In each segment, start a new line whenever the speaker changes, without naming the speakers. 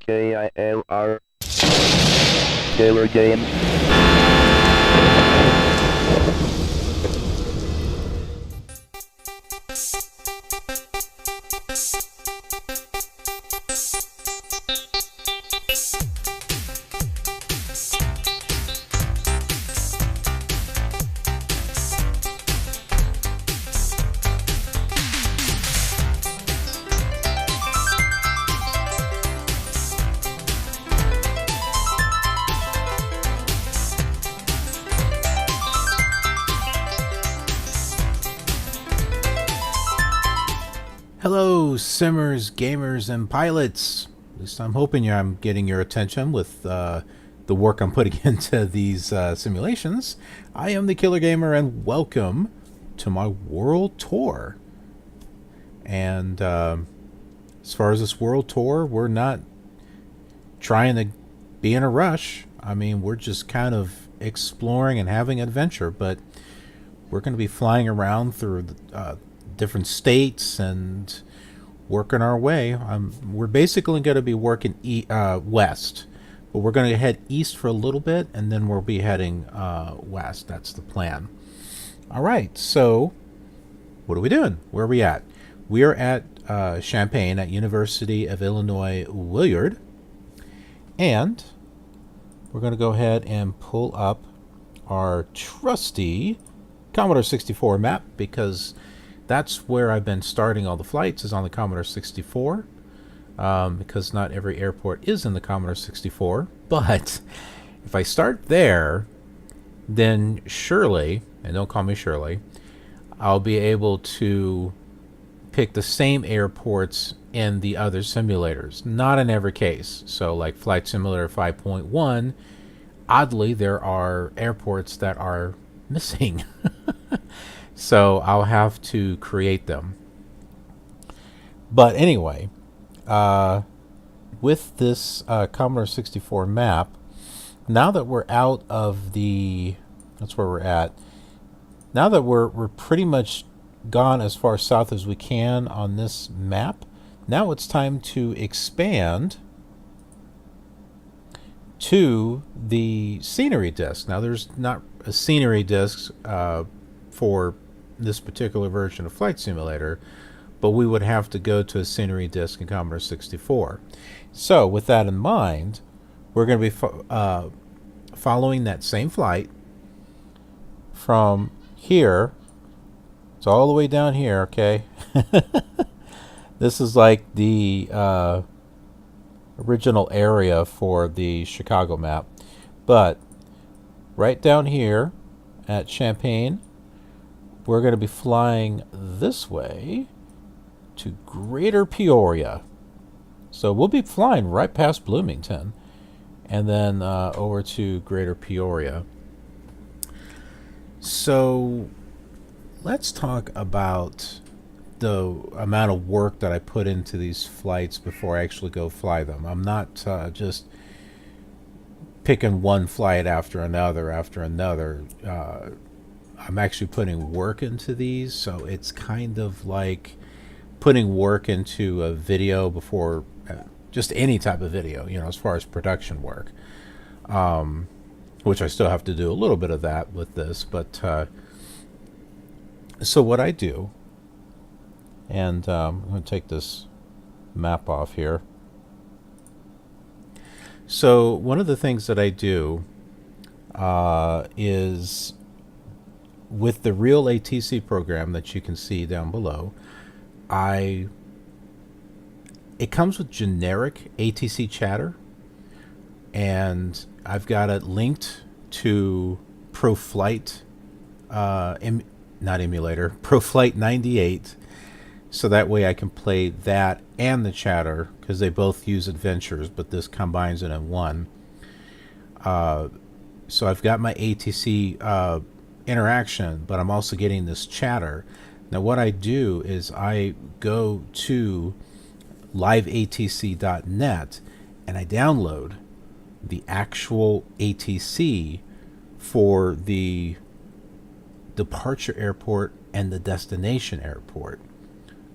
KILR Killer Games.
Hello, simmers, gamers, and pilots. At least I'm hoping I'm getting your attention with the work I'm putting into these simulations. I am the Killer Gamer, and welcome to my world tour. And as far as this world tour, we're not trying to be in a rush. I mean, we're just kind of exploring and having adventure, but we're going to be flying around through different states and working our way. We're basically going to be working west, but we're going to head east for a little bit, and then we'll be heading west. That's the plan. All right, so what are we doing? Where are we at? We are at Champaign at University of Illinois-Willard, and we're going to go ahead and pull up our trusty Commodore 64 map, because that's where I've been starting all the flights, is on the Commodore 64, because not every airport is in the Commodore 64. But if I start there, then surely, and don't call me Shirley, I'll be able to pick the same airports in the other simulators. Not in every case. So like Flight Simulator 5.1, oddly, there are airports that are missing. So I'll have to create them. But anyway, with this Commodore 64 map, now that we're out of the, that's where we're at. Now that we're pretty much gone as far south as we can on this map, now it's time to expand to the scenery disc. Now there's not a scenery disc for this particular version of Flight Simulator, but we would have to go to a scenery disc in Commodore 64. So with that in mind, we're going to be following that same flight from here. It's all the way down here, okay? This is like the original area for the Chicago map. But right down here at Champaign, we're going to be flying this way to Greater Peoria. So we'll be flying right past Bloomington and then over to Greater Peoria. So let's talk about the amount of work that I put into these flights before I actually go fly them. I'm not just picking one flight after another. I'm actually putting work into these, so it's kind of like putting work into a video before just any type of video, you know, as far as production work, which I still have to do a little bit of that with this. But so what I do, and I'm going to take this map off here. So one of the things that I do is, with the RealATC program that you can see down below, it comes with generic ATC chatter, and I've got it linked to ProFlight, not emulator, ProFlight 98, so that way I can play that and the chatter, because they both use adventures, but this combines it in one. So I've got my ATC interaction, but I'm also getting this chatter. Now what I do is I go to liveatc.net and I download the actual ATC for the departure airport and the destination airport.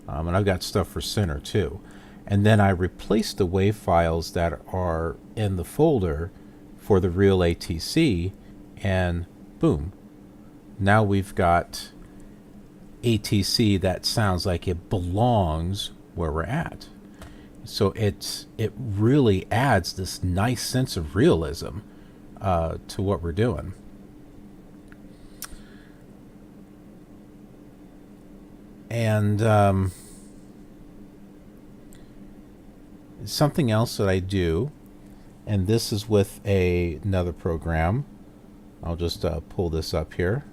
And I've got stuff for center too. and then I replace the WAV files that are in the folder for the RealATC, and boom, now we've got ATC that sounds like it belongs where we're at. So it really adds this nice sense of realism to what we're doing. And something else that I do, and this is with another program. I'll just pull this up here.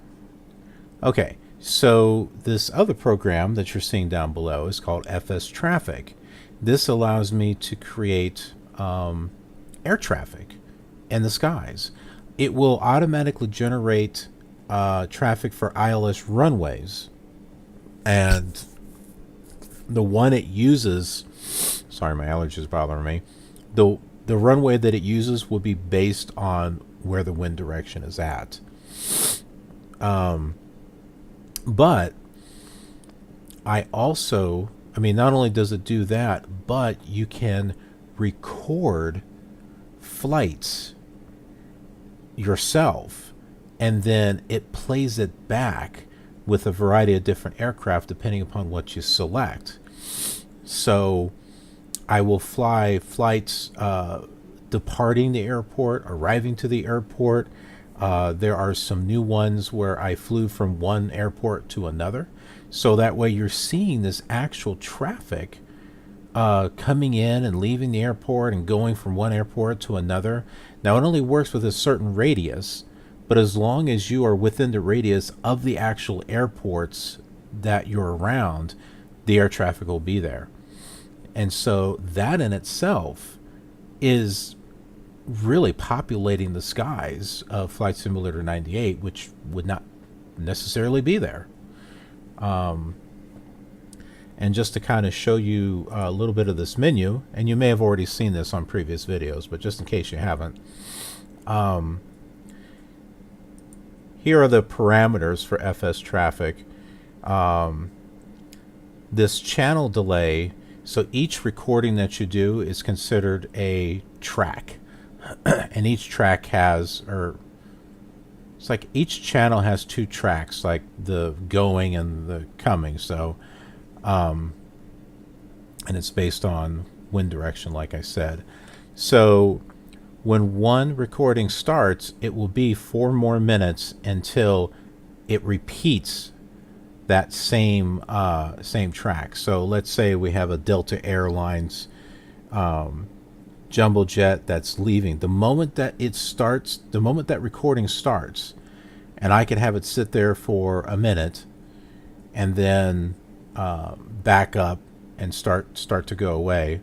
Okay, so this other program that you're seeing down below is called FSTraffic. This allows me to create air traffic in the skies. It will automatically generate traffic for ILS runways. And the one it uses, sorry, my allergies bothering me. The runway that it uses will be based on where the wind direction is at. But I also, not only does it do that, but you can record flights yourself, and then it plays it back with a variety of different aircraft depending upon what you select. So I will fly flights departing the airport, arriving to the airport. There are some new ones where I flew from one airport to another. So that way you're seeing this actual traffic coming in and leaving the airport and going from one airport to another. Now it only works with a certain radius, but as long as you are within the radius of the actual airports that you're around, the air traffic will be there. And so that in itself is really populating the skies of Flight Simulator 98, which would not necessarily be there. And just to kind of show you a little bit of this menu, and you may have already seen this on previous videos, but just in case you haven't, here are the parameters for FSTraffic. This channel delay, so each recording that you do is considered a track. And each track has, it's like each channel has two tracks, like the going and the coming. So, and it's based on wind direction, like I said. So when one recording starts, it will be 4 more minutes until it repeats that same track. So let's say we have a Delta Airlines jumbo jet that's leaving. The moment that it starts, the moment that recording starts, and I can have it sit there for a minute and then back up and start to go away.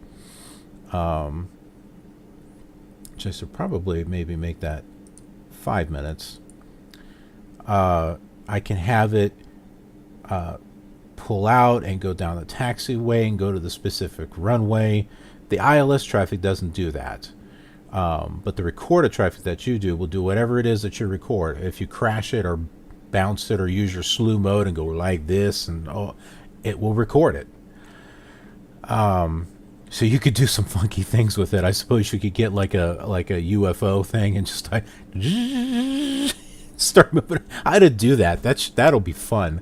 Just to probably maybe make that 5 minutes. I can have it pull out and go down the taxiway and go to the specific runway. The ILS traffic doesn't do that. But the recorded traffic that you do will do whatever it is that you record. If you crash it or bounce it or use your slew mode and go like this, and it will record it. So you could do some funky things with it. I suppose you could get like a UFO thing and just like start moving. I'd do that. That'll be fun.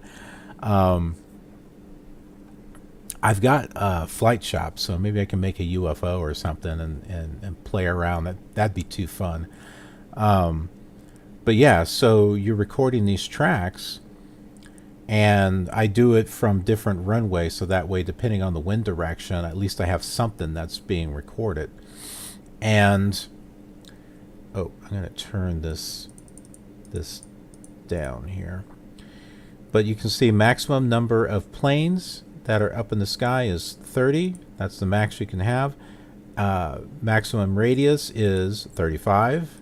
I've got a flight shop, so maybe I can make a UFO or something and play around. That'd be too fun. But yeah, so you're recording these tracks, and I do it from different runways, so that way, depending on the wind direction, at least I have something that's being recorded. And I'm going to turn this down here. But you can see maximum number of planes that are up in the sky is 30. That's the max you can have. Maximum radius is 35.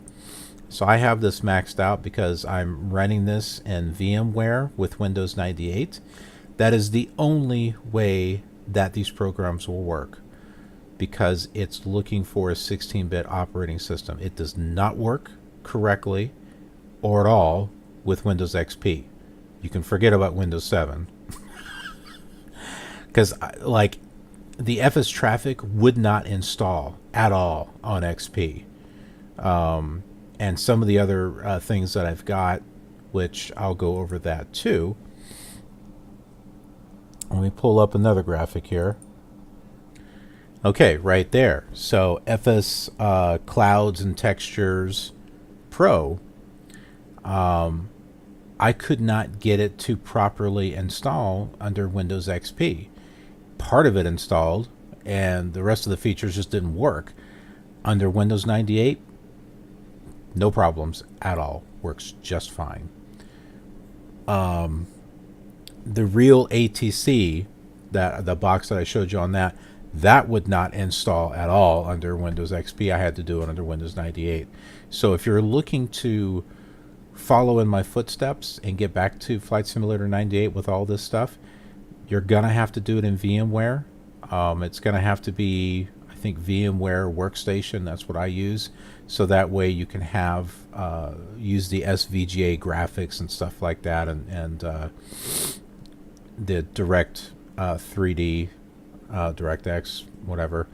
So I have this maxed out because I'm running this in VMware with Windows 98. That is the only way that these programs will work, because it's looking for a 16-bit operating system. It does not work correctly or at all with Windows XP. You can forget about Windows 7. Because, like, the FSTraffic would not install at all on XP. And some of the other things that I've got, which I'll go over that too. Let me pull up another graphic here. Okay, right there. So FS Clouds and Textures Pro, I could not get it to properly install under Windows XP. Part of it installed, and the rest of the features just didn't work. Under Windows 98, no problems at all. Works just fine. The RealATC, that the box that I showed you on that would not install at all under Windows XP. I had to do it under Windows 98. So if you're looking to follow in my footsteps and get back to Flight Simulator 98 with all this stuff, you're gonna have to do it in VMware. It's gonna have to be, I think, VMware Workstation. That's what I use. So that way you can have use the SVGA graphics and stuff like that, and the Direct 3D, DirectX, whatever,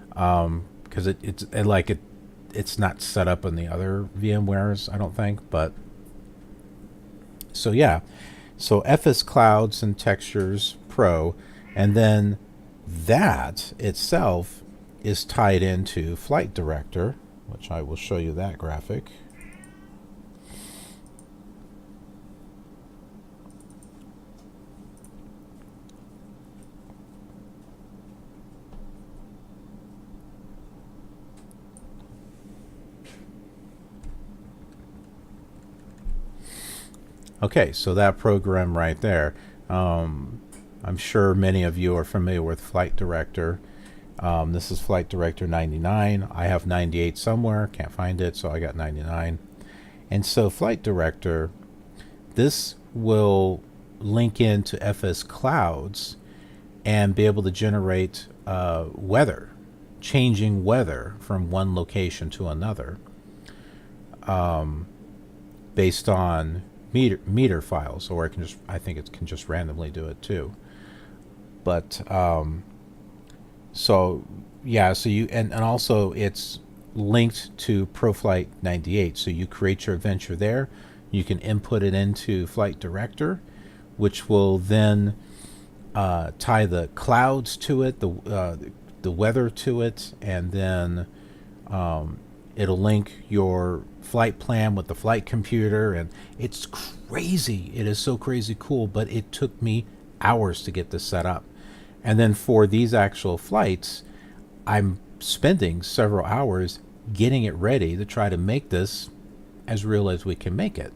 because it's not set up in the other VMwares, I don't think. But so yeah, so FS Clouds and Textures Pro, and then that itself is tied into Flight Director, which I will show you that graphic. Okay, so that program right there, I'm sure many of you are familiar with Flight Director. This is Flight Director 99. I have 98 somewhere, can't find it, so I got 99. And so Flight Director, this will link into FS Clouds and be able to generate weather, changing weather from one location to another, based on meter files, or I think it can just randomly do it too. But so yeah, so you and also it's linked to ProFlight 98, so you create your adventure there, you can input it into Flight Director, which will then tie the clouds to it, the weather to it, and then it'll link your flight plan with the flight computer, and it's crazy. It is so crazy cool, but it took me hours to get this set up. And then for these actual flights, I'm spending several hours getting it ready to try to make this as real as we can make it.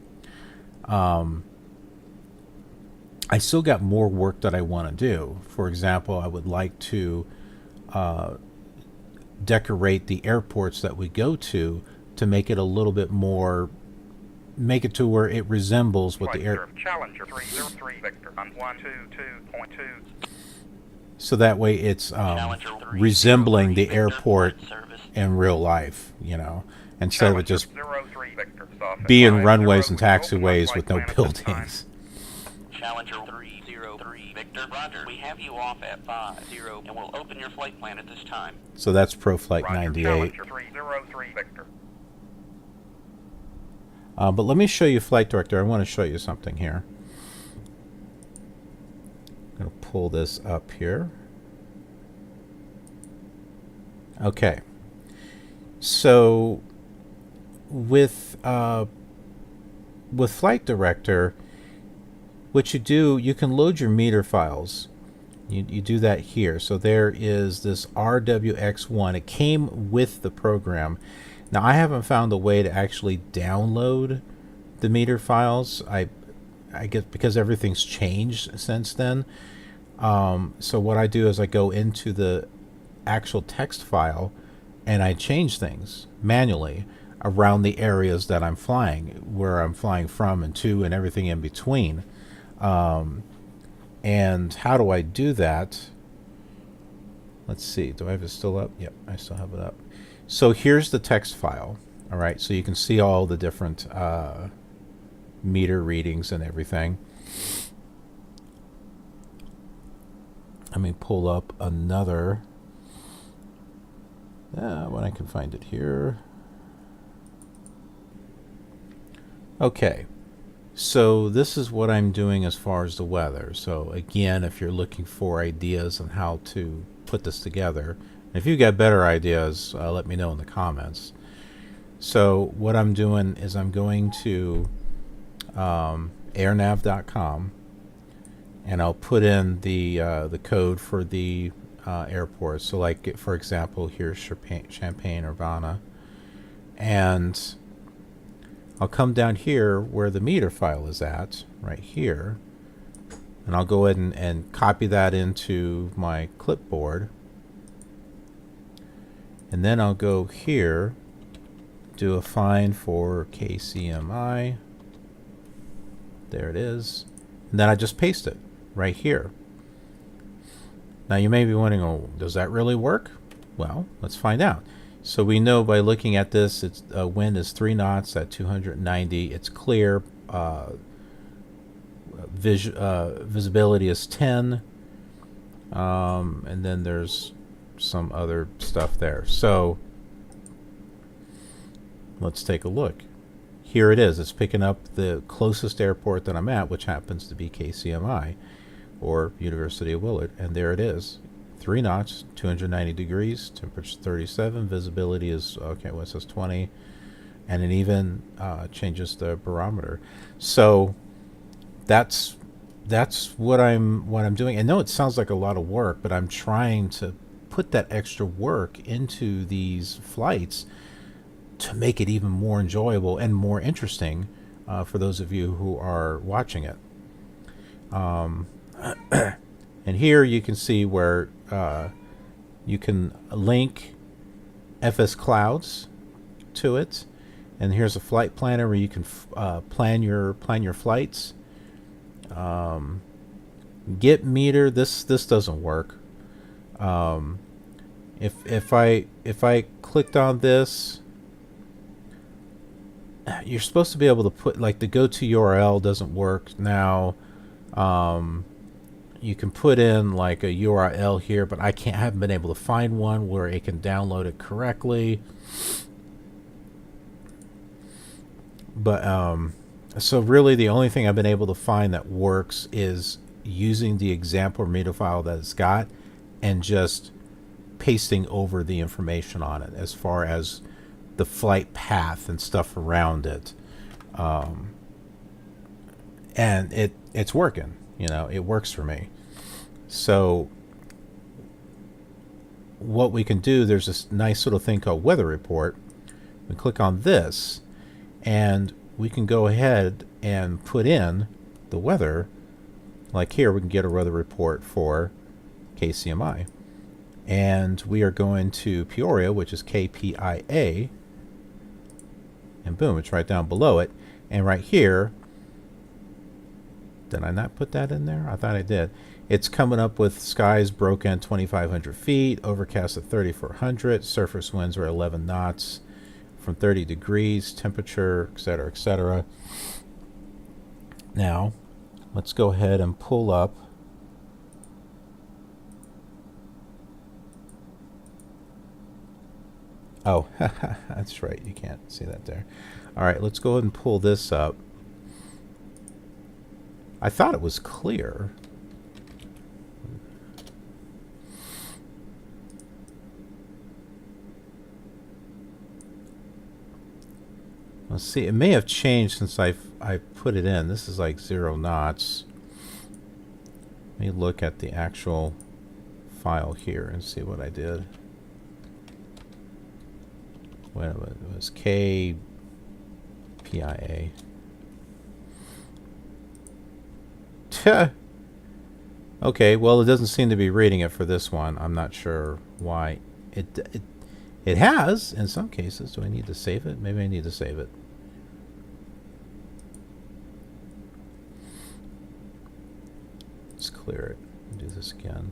I still got more work that I want to do. For example, I would like to decorate the airports that we go to make it a little bit more, make it to where it resembles what the air.
Challenger 303 Victor on 122.2.
So that way it's resembling the airport in real life, you know, instead of it just being runways and taxiways with no buildings.
Challenger 303 Victor, roger. We have you off at 50, and we'll open your flight plan at this time.
So that's ProFlight 98.
Challenger 303 Victor.
But let me show you Flight Director. I want to show you something here. I'm going to pull this up here. Okay. So with Flight Director, what you do, you can load your meter files. You do that here. So there is this RWX1. It came with the program. Now, I haven't found a way to actually download the meter files. I guess because everything's changed since then. So what I do is I go into the actual text file and I change things manually around the areas that I'm flying, where I'm flying from and to and everything in between. And how do I do that? Let's see. Do I have it still up? Yep, I still have it up. So here's the text file. All right, so you can see all the different meter readings and everything. I'm me pull up another. When I can find it here. Okay. So this is what I'm doing as far as the weather. So again, if you're looking for ideas on how to put this together, if you've got better ideas, let me know in the comments. So what I'm doing is I'm going to airnav.com, and I'll put in the code for the airport. So like, for example, here's Champaign, Urbana, and I'll come down here where the meter file is at, right here, and I'll go ahead and copy that into my clipboard. And then I'll go here, do a find for KCMI. There it is. And then I just paste it right here. Now you may be wondering, oh, does that really work? Well, let's find out. So we know by looking at this, it's wind is 3 knots at 290. It's clear. Visibility is 10. And then there's some other stuff there. So let's take a look. Here it is. It's picking up the closest airport that I'm at, which happens to be KCMI, or University of Willard. And there it is. 3 knots, 290 degrees, temperature 37, visibility is, okay, well, it says 20, and it even changes the barometer. So that's what I'm doing. I know it sounds like a lot of work, but I'm trying to put that extra work into these flights to make it even more enjoyable and more interesting for those of you who are watching it. And here you can see where you can link FS Clouds to it, and here's a flight planner where you can plan your flights. Get meter. This doesn't work. If I clicked on this, you're supposed to be able to put, like, the go-to URL doesn't work now. You can put in like a URL here, but I haven't been able to find one where it can download it correctly. But so really the only thing I've been able to find that works is using the example meter file that it's got and just pasting over the information on it as far as the flight path and stuff around it. And it's working. You know, it works for me. So what we can do, there's this nice little thing called weather report. We click on this, and we can go ahead and put in the weather. Like here, we can get a weather report for KCMI. And we are going to Peoria, which is KPIA. And boom, it's right down below it. And right here, did I not put that in there? I thought I did. It's coming up with skies broken 2,500 feet, overcast at 3,400, surface winds are 11 knots from 30 degrees, temperature, etc., etc. Now, let's go ahead and pull up oh, that's right, you can't see that there. All right, let's go ahead and pull this up. I thought it was clear. Let's see, it may have changed since I put it in. This is like 0 knots. Let me look at the actual file here and see what I did. Wait a minute, it was KPIA. Okay, well, it doesn't seem to be reading it for this one. I'm not sure why. It has in some cases. Do I need to save it? Maybe I need to save it. Let's clear it. Do this again.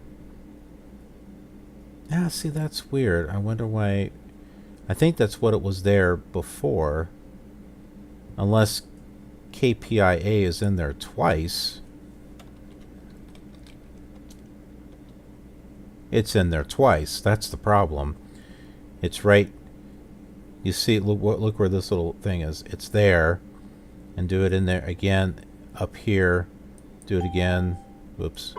Ah, see, that's weird. I wonder why. I think that's what it was there before. Unless KPIA is in there twice. It's in there twice. That's the problem. It's right. You see, look where this little thing is. It's there. And do it in there again. Up here. Do it again. Whoops.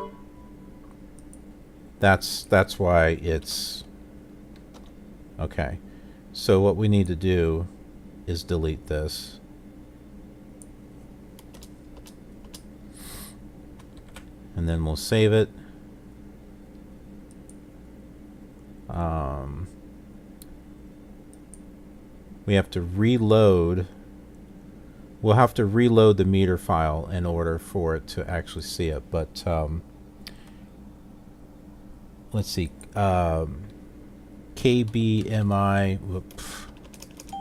That's why it's... Okay. So what we need to do is delete this. And then we'll save it. We have to reload. We'll have to reload the meter file in order for it to actually see it. But let's see. KBMI.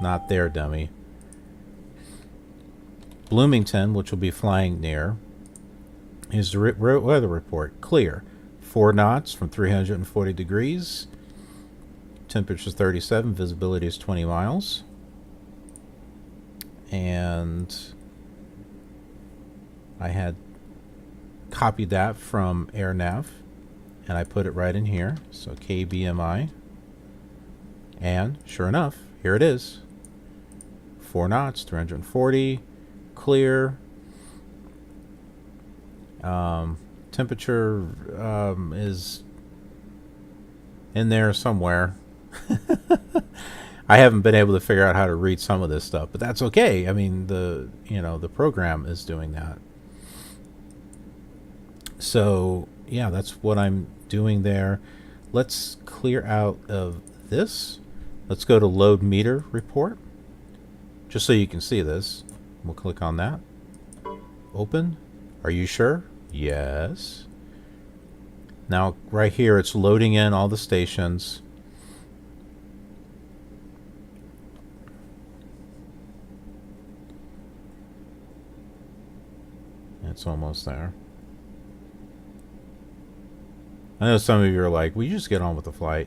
Not there, dummy. Bloomington, which will be flying near. Here's the weather report. Clear. 4 knots from 340 degrees. Temperature is 37. Visibility is 20 miles. And I had copied that from AirNav, and I put it right in here. So KBMI. And sure enough, here it is. 4 knots, 340. Clear. Temperature is in there somewhere. I haven't been able to figure out how to read some of this stuff, but that's okay. I mean, the program is doing that. So yeah, that's what I'm doing there. Let's clear out of this. Let's go to load meter report, just so you can see this. We'll click on that. Open. Are you sure? Yes. Now right here it's loading in all the stations. It's almost there. I know some of you are like, will you just get on with the flight?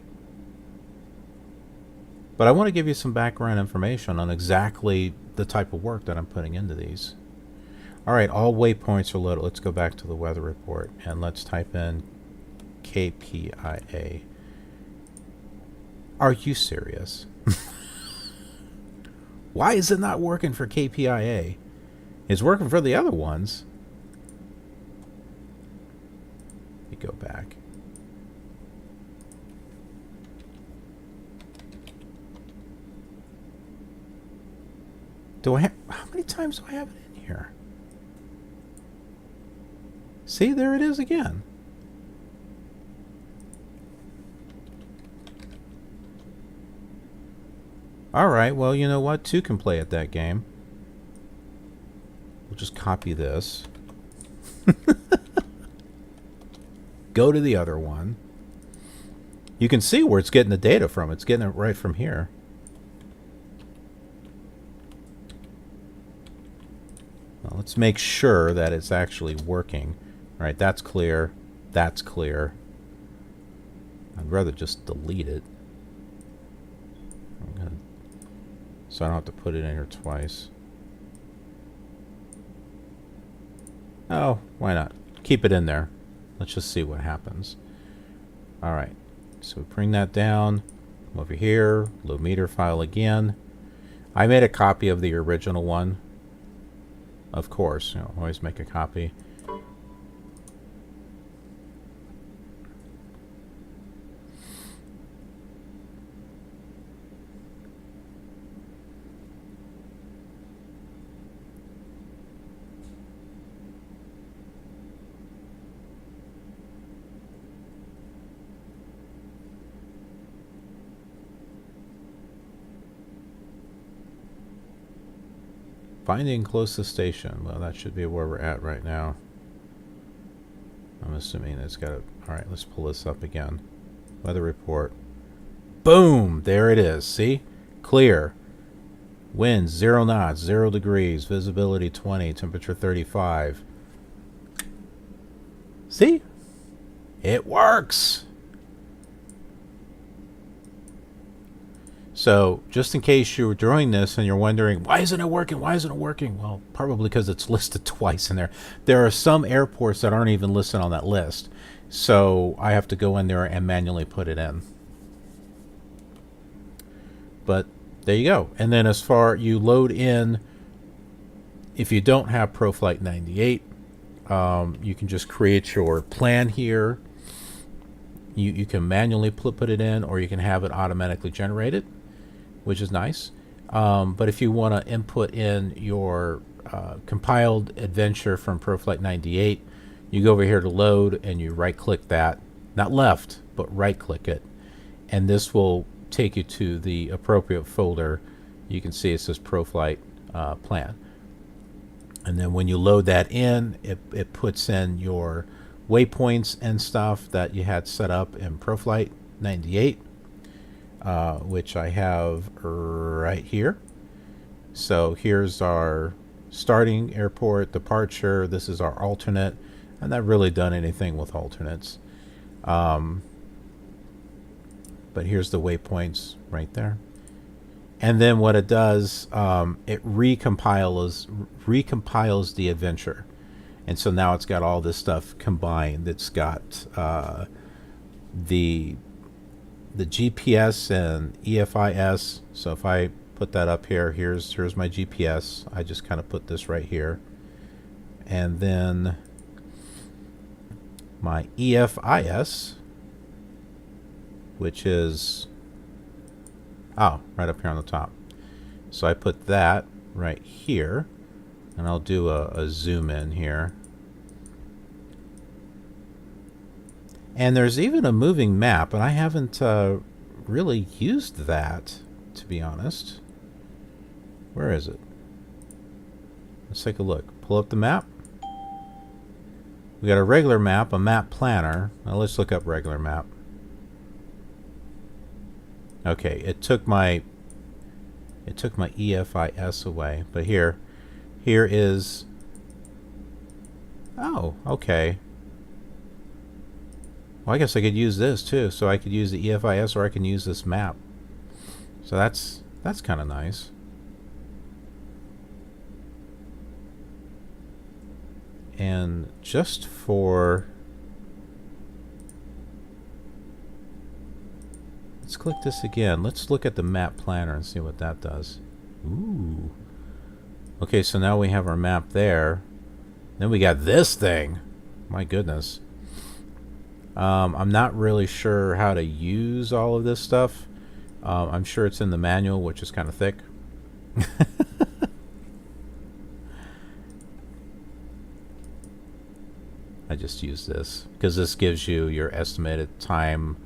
But I want to give you some background information on exactly the type of work that I'm putting into these. Alright, all waypoints are loaded. Let's go back to the weather report and let's type in KPIA. Are you serious? Why is it not working for KPIA? It's working for the other ones. Let me go back. Do I have... How many times do I have it in here? See, there it is again. Alright, well, you know what? 2 can play at that game. We'll just copy this. Go to the other one. You can see where it's getting the data from. It's getting it right from here. Well, let's make sure that it's actually working. All right, that's clear. That's clear. I'd rather just delete it. So I don't have to put it in here twice. Oh, why not? Keep it in there. Let's just see what happens. Alright, so we bring that down. Over here, load meter file again. I made a copy of the original one. Of course, always make a copy. Finding closest station. Well, that should be where we're at right now. I'm assuming it's got to... Alright, let's pull this up again. Weather report. Boom! There it is. See? Clear. Wind 0 knots, 0 degrees. Visibility 20. Temperature 35. See? It works! So, just in case you were doing this and you're wondering, why isn't it working? Why isn't it working? Well, probably because it's listed twice in there. There are some airports that aren't even listed on that list. So I have to go in there and manually put it in. But there you go. And then as far you load in, if you don't have ProFlight 98, you can just create your plan here. You can manually put it in, or you can have it automatically generated, which is nice. But if you want to input in your compiled adventure from ProFlight 98, you go over here to load and you right click that, not left, but right click it, and this will take you to the appropriate folder. You can see it says ProFlight plan, and then when you load that in, it puts in your waypoints and stuff that you had set up in ProFlight 98, which I have right here. So here's our starting airport, departure. This is our alternate. I've not really done anything with alternates. But here's the waypoints right there. And then what it does, it recompiles the adventure. And so now it's got all this stuff combined. It's got the GPS and EFIS. So if I put that up here, here's my GPS. I just kind of put this right here. And then my EFIS, which is right up here on the top. So I put that right here, and I'll do a zoom in here. And there's even a moving map, and I haven't really used that, to be honest. Where is it? Let's take a look. Pull up the map. We got a regular map, a map planner. Now let's look up regular map. Okay, it took my EFIS away, but here is. Oh, okay. Well, I guess I could use this too. So I could use the EFIS, or I can use this map. So that's kind of nice. And just for, let's click this again. Let's look at the map planner and see what that does. Ooh. Okay, so now we have our map there. Then we got this thing. My goodness. I'm not really sure how to use all of this stuff. I'm sure it's in the manual, which is kind of thick. I just use this because this gives you your estimated time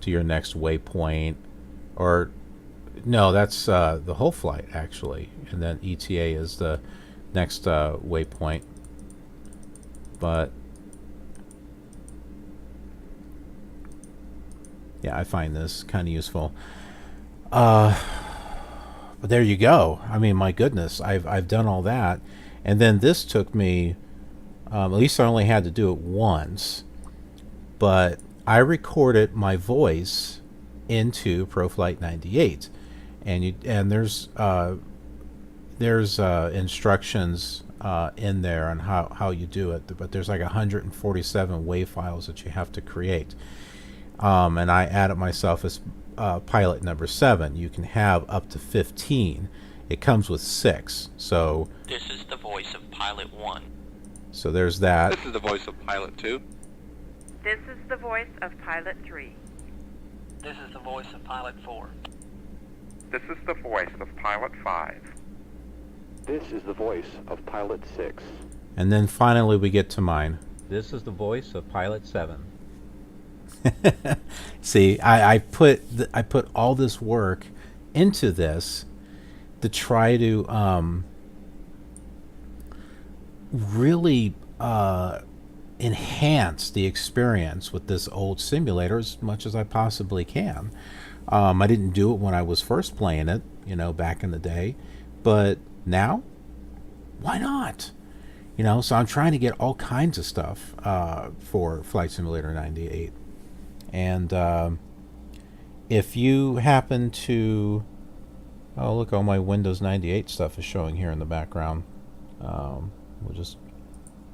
to your next waypoint, or no, that's the whole flight actually, and then ETA is the next waypoint. But yeah, I find this kind of useful. But there you go. I mean, my goodness, I've done all that, and then this took me. At least I only had to do it once, but I recorded my voice into ProFlight 98, and there's instructions in there on how you do it, but there's like 147 WAV files that you have to create, and I added myself as pilot number 7. You can have up to 15. It comes with 6. So
This is the voice of pilot 1.
So there's that.
This is the voice of pilot 2.
This is the voice of pilot 3.
This is the voice of pilot 4.
This is the voice of pilot 5.
This is the voice of pilot 6.
And then finally we get to mine. This is the voice of pilot 7. See, I put all this work into this to try to really enhance the experience with this old simulator as much as I possibly can. I didn't do it when I was first playing it, back in the day, but now, why not? So I'm trying to get all kinds of stuff for Flight Simulator 98. And if you happen to, oh look, all my Windows 98 stuff is showing here in the background. We'll just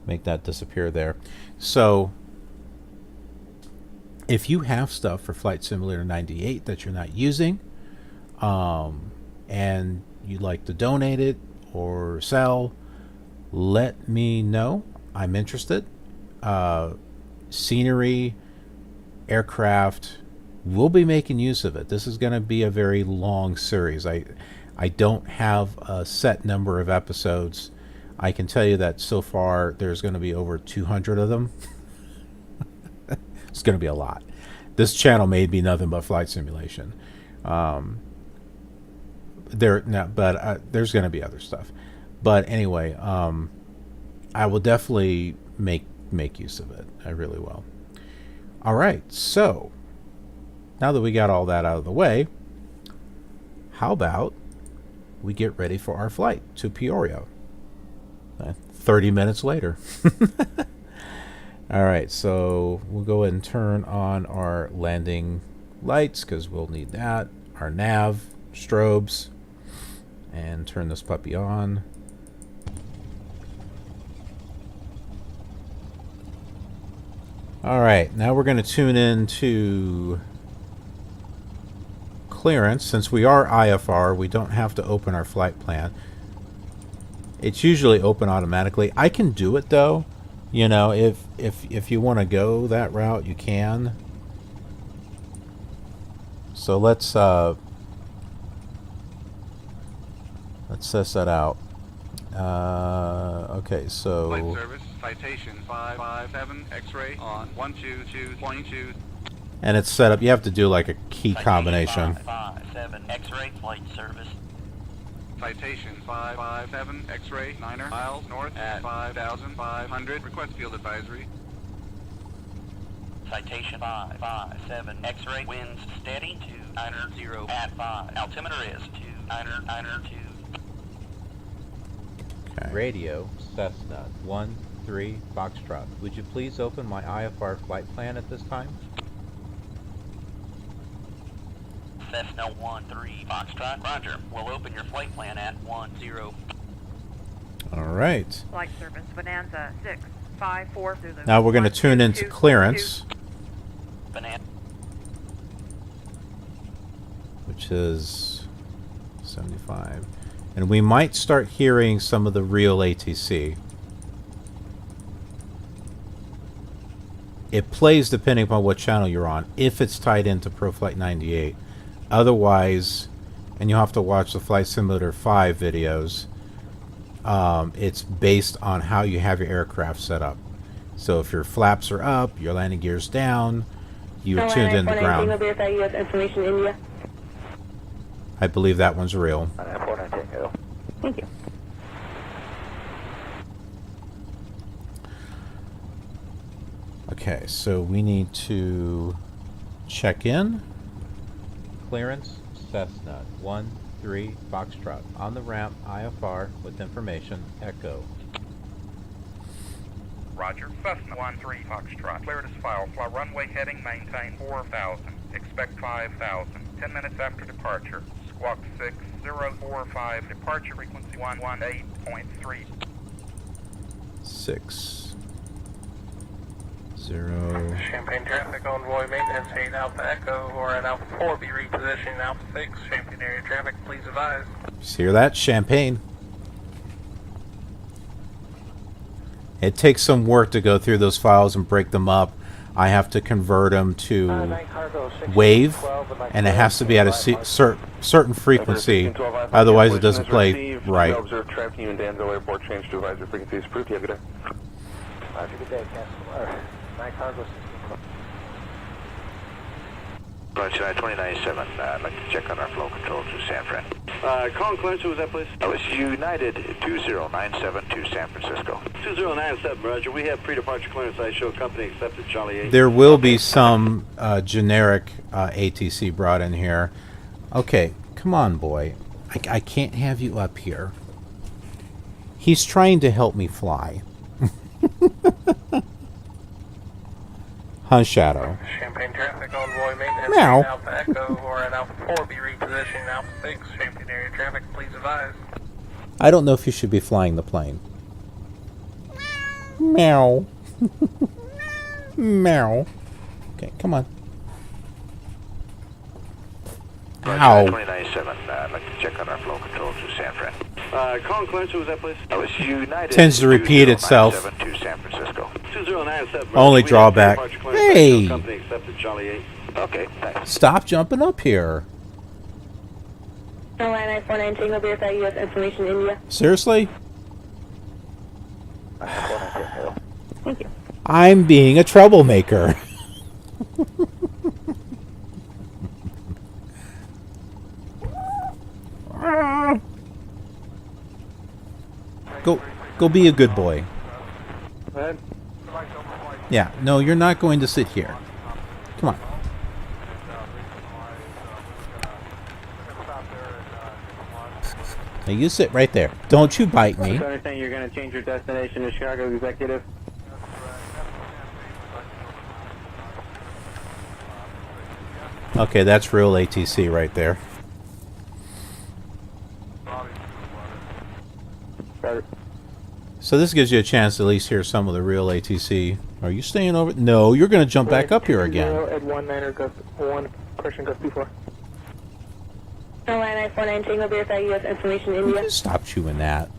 make that disappear there. So if you have stuff for Flight Simulator 98 that you're not using, and you'd like to donate it or sell, let me know. I'm interested. Scenery, aircraft, we'll be making use of it. This is going to be a very long series. I don't have a set number of episodes. I can tell you that so far there's going to be over 200 of them. It's going to be a lot. This channel may be nothing but flight simulation. There's going to be other stuff. But anyway, I will definitely make use of it. I really will. All right, so now that we got all that out of the way, how about we get ready for our flight to Peoria? 30 minutes later. All right, so we'll go ahead and turn on our landing lights because we'll need that. Our nav, strobes, and turn this puppy on. All right, now we're going to tune in to clearance. Since we are IFR, we don't have to open our flight plan. It's usually open automatically. I can do it though. You know, if you want to go that route, you can. So let's test that out. Okay, so
flight service citation 557 X-ray on 122.2.
And it's set up. You have to do like a key combination.
557 X-ray flight service.
Citation 557 X-ray 9 miles north at 5,500. Request field advisory.
Citation 557 X-ray winds steady 290 at 5. Altimeter is 292.
Okay.
Radio Cessna 13 Foxtrot. Would you please open my IFR flight plan at this time?
Cessna 13 Foxtrot. Roger. We'll open your flight plan at 10.
All right.
Flight service Bonanza 654 Zulu.
Now we're going to tune into clearance,
Banana.
which is 75. And we might start hearing some of the RealATC. It plays depending upon what channel you're on, if it's tied into ProFlight 98. Otherwise, and you'll have to watch the Flight Simulator 5 videos, it's based on how you have your aircraft set up. So if your flaps are up, your landing gear's down, you're tuned in the ground. I believe that one's real.
Thank you.
Okay, so we need to check in.
Clearance Cessna 13 Foxtrot. On the ramp, IFR with information. Echo.
Roger. Cessna 13 Foxtrot. Cleared as file. Fly runway heading, maintain 4,000. Expect 5,000. 10 minutes after departure. Squawk 6045. Departure frequency 118.3.
6 0.
Champagne traffic envoy maintenance 8 Alpha Echo or at Alpha 4 be repositioning Alpha 6. Champagne area traffic, please advise.
Just hear that? Champagne. It takes some work to go through those files and break them up. I have to convert them to wave, and it has to be at a certain frequency, otherwise it doesn't play right.
Observe traffic and Danville Airport change to advisory frequency is approved. You have a good day.
Have a good day, cancel. Night cargo 64.
Roger, 297. I'd like to check on our flow control to San Fran.
Calling clearance, who was that, please?
That was United 2097 to San Francisco.
2097, Roger. We have pre-departure clearance. I show company accepted, Charlie 8.
There will be some generic ATC brought in here. Okay, come on, boy. I can't have you up here. He's trying to help me fly. Huh, Shadow?
Champagne traffic envoy maintenance
Meow.
8 Alpha Echo or at Alpha 4 be repositioning Alpha 6. Champagne area traffic, please advise.
I don't know if you should be flying the plane. Meow. Meow. Okay, come on. Ow.
29-7, I'd like to check on our flow control to San Fran. Calling clearance, who was that, please? That was United.
Tends to repeat itself.
2097 to San Francisco. 2097.
Only drawback. Hey!
Company accepted, Charlie 8. Okay, thanks.
Stop jumping up here.
Illinois 49 Tango verify U.S. information India.
Seriously?
Thank you.
I'm being a troublemaker. Go be a good boy. Yeah, no, you're not going to sit here. Come on. Now you sit right there. Don't you bite me.
So understand you're going to change your destination to Chicago Executive?
Okay, that's RealATC right there. So this gives you a chance to at least hear some of the RealATC. Are you staying over? No, you're going to jump back up here again.
At 19 Gulf 1, question Gulf 24.
Illinois 49 Tango verify U.S. information India.
Stop chewing that.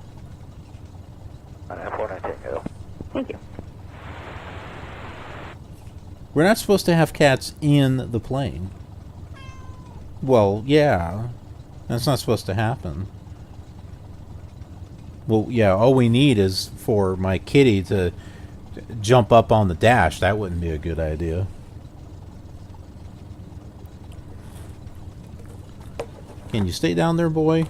Thank you.
We're not supposed to have cats in the plane. Well, yeah. That's not supposed to happen. Well, yeah, all we need is for my kitty to jump up on the dash. That wouldn't be a good idea. Can you stay down there, boy?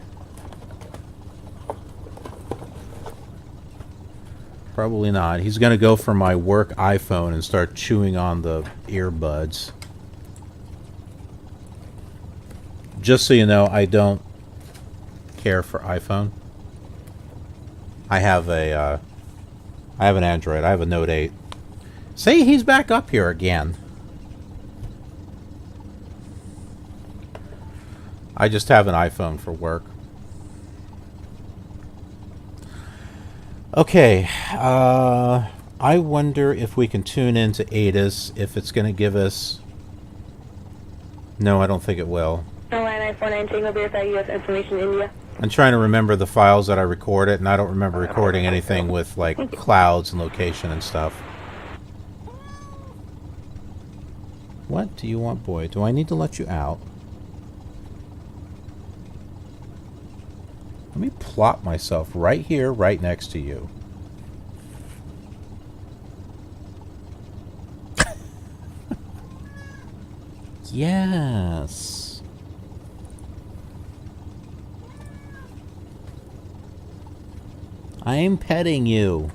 Probably not. He's going to go for my work iPhone and start chewing on the earbuds. Just so you know, I don't care for iPhone. I have an Android. I have a Note 8. See, he's back up here again. I just have an iPhone for work. Okay, I wonder if we can tune into ATIS, if it's going to give us... No, I don't think it will.
Illinois 49 Tango verify U.S. information India.
I'm trying to remember the files that I recorded, and I don't remember recording anything with, like, clouds and location and stuff. What do you want, boy? Do I need to let you out? Let me plop myself right here, right next to you. Yes. I'm petting you.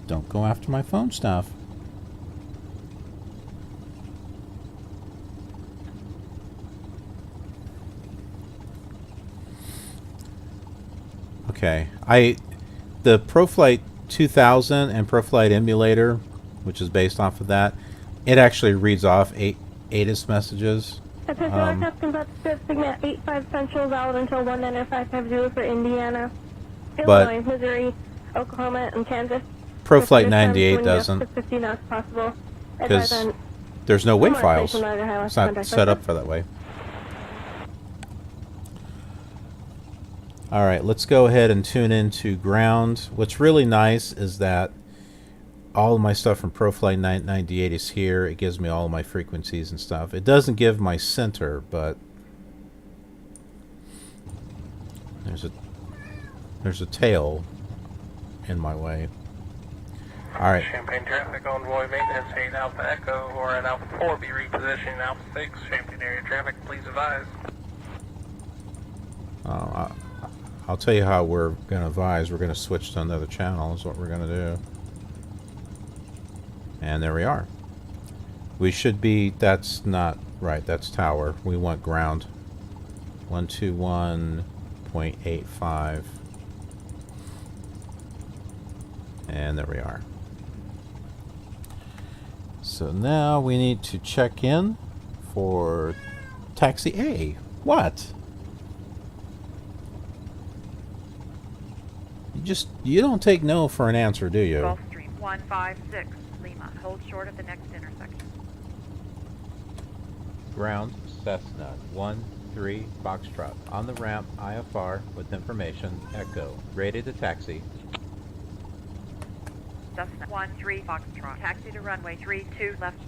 Don't go after my phone stuff. Okay, the ProFlight 2000 and ProFlight emulator, which is based off of that, it actually reads off ATIS messages.
Captain Sigma 85 Central, valid until 19550 for Indiana, Illinois, Missouri, Oklahoma, and Kansas.
ProFlight 98 doesn't,
50 knots possible.
because there's no WAV files. It's not set up for that way. Alright, let's go ahead and tune into ground. What's really nice is that all of my stuff from ProFlight 98 is here. It gives me all of my frequencies and stuff. It doesn't give my center, but there's a tail in my way. Alright.
Champaign traffic envoy maintenance 8 Alpha Echo or an Alpha 4 be repositioning Alpha 6. Champaign area traffic, please advise.
I'll tell you how we're going to advise. We're going to switch to another channel is what we're going to do. And there we are. We should be, that's not right, that's tower. We want ground. 121.85. And there we are. So now we need to check in for taxi A. What? You don't take no for an answer, do you?
Gulf Stream 156 Lima. Hold short at the next intersection.
Ground, Cessna 1-3 Foxtrot. On the ramp, IFR with information, Echo. Rated to taxi.
Cessna 1-3 Foxtrot. Taxi to runway 32 left.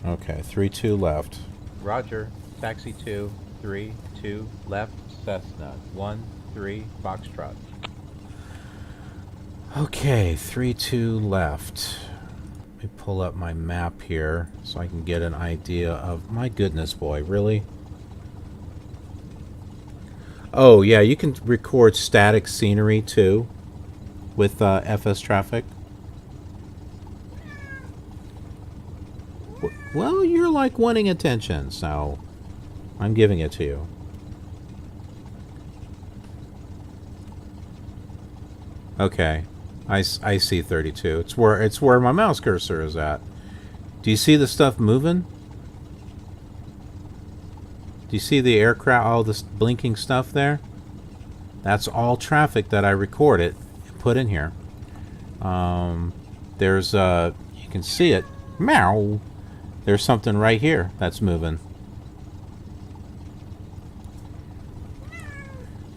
Okay, 32 left.
Roger. Taxi 2-3-2 left, Cessna 1-3 Foxtrot.
Okay, 32 left. Let me pull up my map here so I can get an idea of... My goodness, boy, really? Oh, yeah, you can record static scenery, too, with FSTraffic. Well, you're like wanting attention, so I'm giving it to you. Okay, I see 32. It's where my mouse cursor is at. Do you see the stuff moving? Do you see the aircraft, all this blinking stuff there? That's all traffic that I recorded and put in here. There's you can see it. Meow. There's something right here that's moving.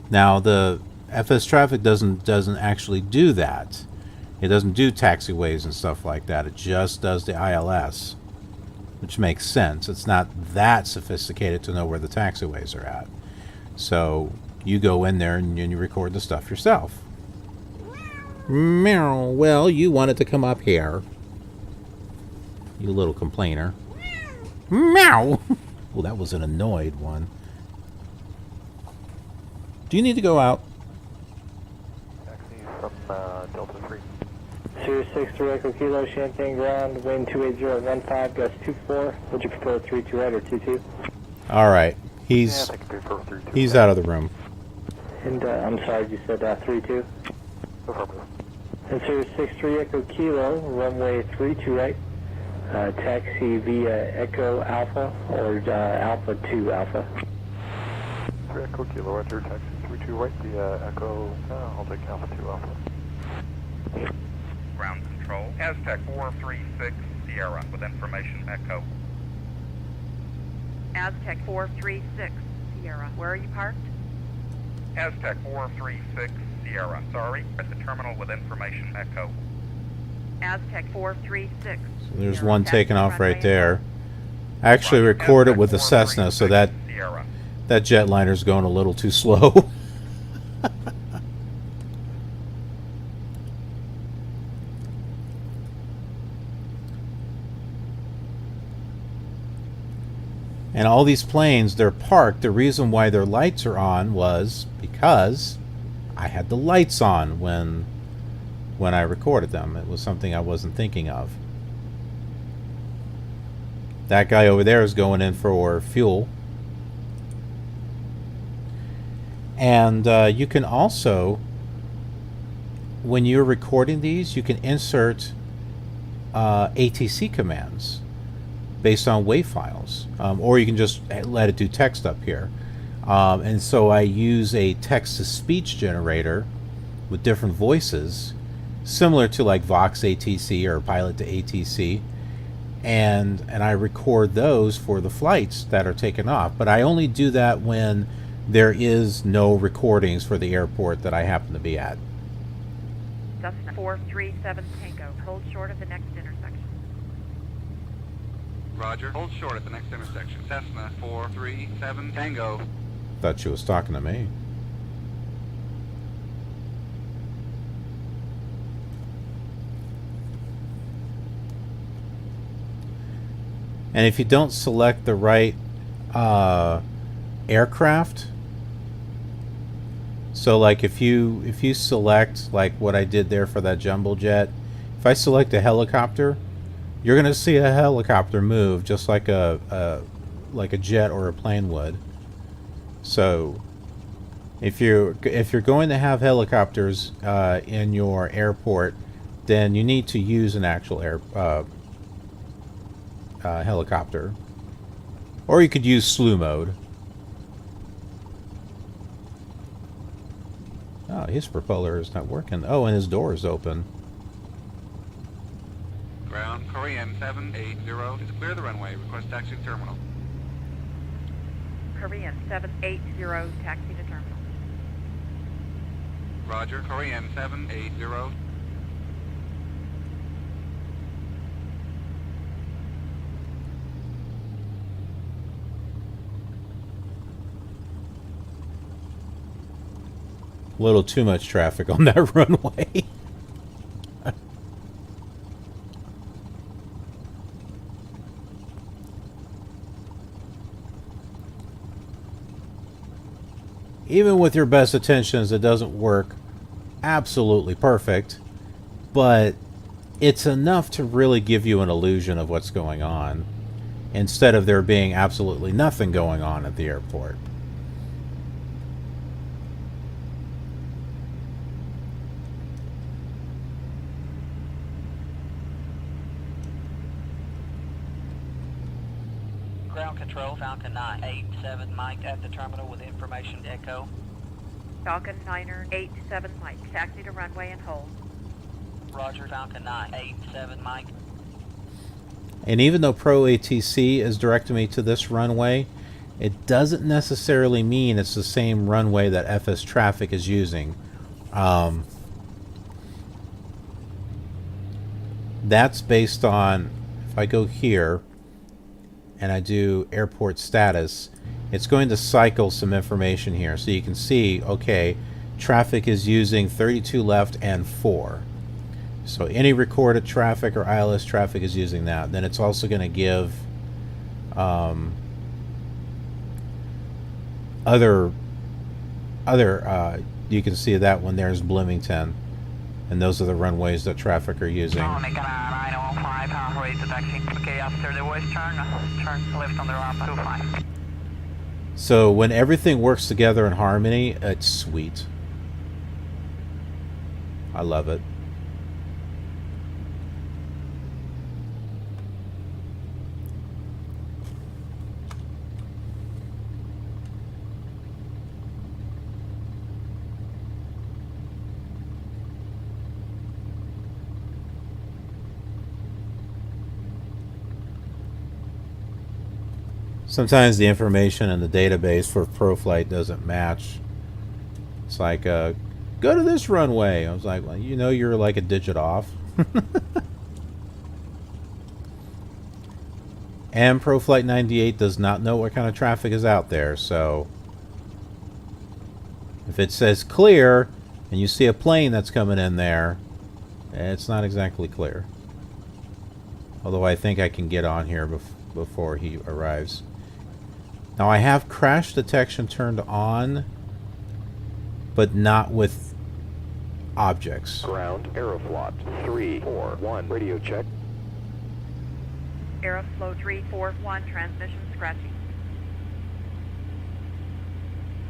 Now the FSTraffic doesn't actually do that. It doesn't do taxiways and stuff like that. It just does the ILS, which makes sense. It's not that sophisticated to know where the taxiways are at. So you go in there and you record the stuff yourself. Meow. Well, you wanted to come up here. You little complainer. Meow. Well, that was an annoyed one. Do you need to go out?
Taxi from Delta 3.
Sirius 63 Echo Kilo, Champagne Ground, wind 28015, gust 24. Would you prefer 32 right or 22?
All right. He's out of the room.
And I'm sorry, you said 32?
Affirmative.
And Sirius 63 Echo Kilo, runway 32 right. Taxi via Echo Alpha or Alpha 2 Alpha.
3 Echo Kilo, enter taxi 32 right via Echo, I'll take Alpha 2 Alpha.
Ground control. Aztec 436 Sierra with information Echo.
Aztec 436 Sierra. Where are you parked?
Aztec 436 Sierra. Sorry, at the terminal with information Echo.
Aztec 436.
So there's one taking off right there. I actually recorded with the Cessna, so that jetliner's going a little too slow. And all these planes, they're parked. The reason why their lights are on was because I had the lights on when I recorded them. It was something I wasn't thinking of. That guy over there is going in for fuel. And you can also, when you're recording these, you can insert ATC commands based on WAV files. Or you can just let it do text up here. And so I use a text-to-speech generator with different voices, similar to like Vox ATC or Pilot to ATC, and I record those for the flights that are taken off. But I only do that when there is no recordings for the airport that I happen to be at.
Cessna 437 Tango. Hold short of the next intersection.
Roger. Hold short at the next intersection. Cessna 437 Tango.
Thought she was talking to me. And if you don't select the right aircraft, so like if you select like what I did there for that jumbo jet, if I select a helicopter, you're gonna see a helicopter move just like a jet or a plane would. So if you're going to have helicopters in your airport, then you need to use an actual helicopter, or you could use slew mode. Oh, his propeller is not working. Oh, and his door is open.
Ground, Korean 780 is clear the runway. Request taxi to terminal.
Korean 780, taxi to terminal.
Roger, Korean 780.
A little too much traffic on that runway. Even with your best intentions, it doesn't work absolutely perfect, but it's enough to really give you an illusion of what's going on, instead of there being absolutely nothing going on at the airport.
Ground control, Falcon 987 Mike at the terminal with information echo.
Falcon 987 Mike, taxi to runway and hold.
Roger, Falcon 987 Mike.
And even though ProATC is directing me to this runway, it doesn't necessarily mean it's the same runway that FSTraffic is using. That's based on, if I go here and I do airport status, it's going to cycle some information here. So you can see, okay, traffic is using 32 left and 4. So any recorded traffic or ILS traffic is using that. Then it's also going to give you can see that one there's Bloomington, and those are the runways that traffic are using. So when everything works together in harmony, it's sweet. I love it. Sometimes the information in the database for ProFlight doesn't match. It's like, go to this runway. I was like, well, you know, you're like a digit off. And ProFlight 98 does not know what kind of traffic is out there, so if it says clear and you see a plane that's coming in there, it's not exactly clear. Although I think I can get on here before he arrives. Now I have crash detection turned on, but not with objects.
Ground, Aeroflot 341, radio check.
Aeroflow 341, transmission scratching.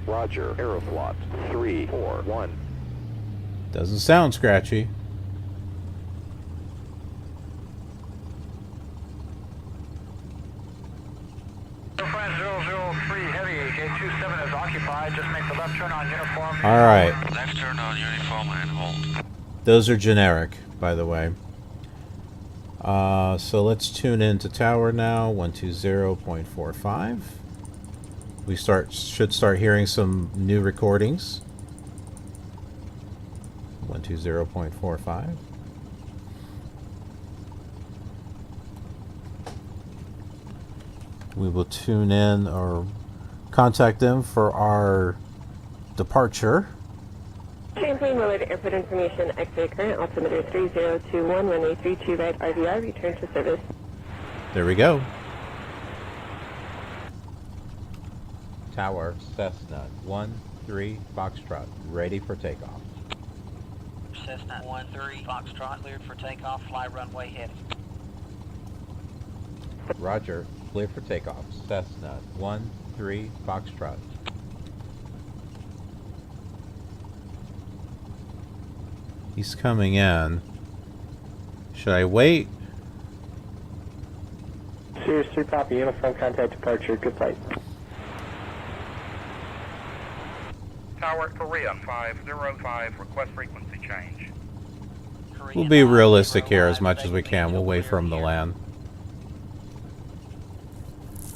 Roger, Aeroflot 341.
Doesn't sound scratchy. Alright.
Left turn on uniform and hold.
Those are generic, by the way. So let's tune into tower now, 120.45. We should start hearing some new recordings. 120.45. We will tune in or contact them for our departure.
Illinois-Willard Airport information, X-ray current, altimeter 3021, runway 32 right, RVR, return to service.
There we go.
Tower, Cessna 13 Foxtrot, ready for takeoff.
Cessna 13 Foxtrot, cleared for takeoff, fly runway heading.
Roger, clear for takeoff. Cessna 13 Foxtrot.
He's coming in. Should I wait?
Sirius 3 copy, uniform contact departure, good flight.
Tower Tower, Korean 505, request frequency change.
We'll be realistic here as much as we can. We'll wait for him to land.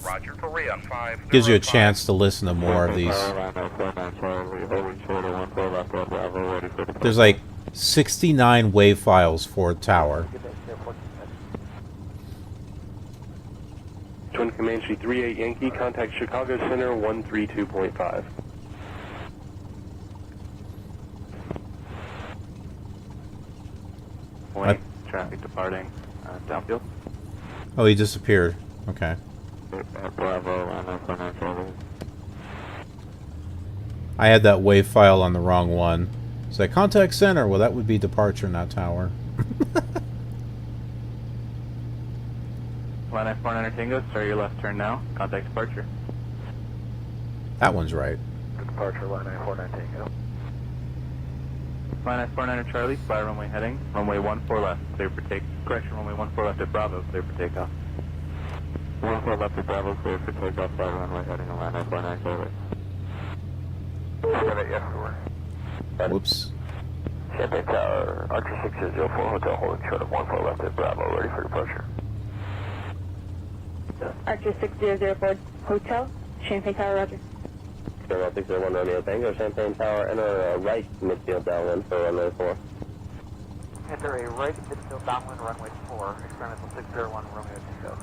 Roger, Korean 505.
Gives you a chance to listen to more of these. There's like 69 wave files for Tower.
Twin Comanche 38 Yankee, contact Chicago Center 132.5.
Point, traffic departing, downfield.
Oh, he disappeared. Okay.
Bravo,
I had that wave file on the wrong one. So that contact center, well, that would be departure, not Tower.
Line F49 Tango, start your left turn now. Contact departure.
That one's right.
Departure, line I-49 Tango. Line F49 Charlie, fly runway heading. Runway 14 left, clear for take. Correction, runway 14 left at Bravo, clear for takeoff. 14 left at Bravo, clear for takeoff, fly runway heading on line F49 Charlie.
Whoops.
Champagne Tower, Archer 604, hotel holding short of 14 left at Bravo, ready for departure.
Archer 6004 Hotel, Champagne Tower, roger.
Sierra 601 Romeo Tango, Champagne Tower, enter right midfield downwind for runway 4.
Enter a right midfield downwind runway 4, experimental 601 Romeo Tango.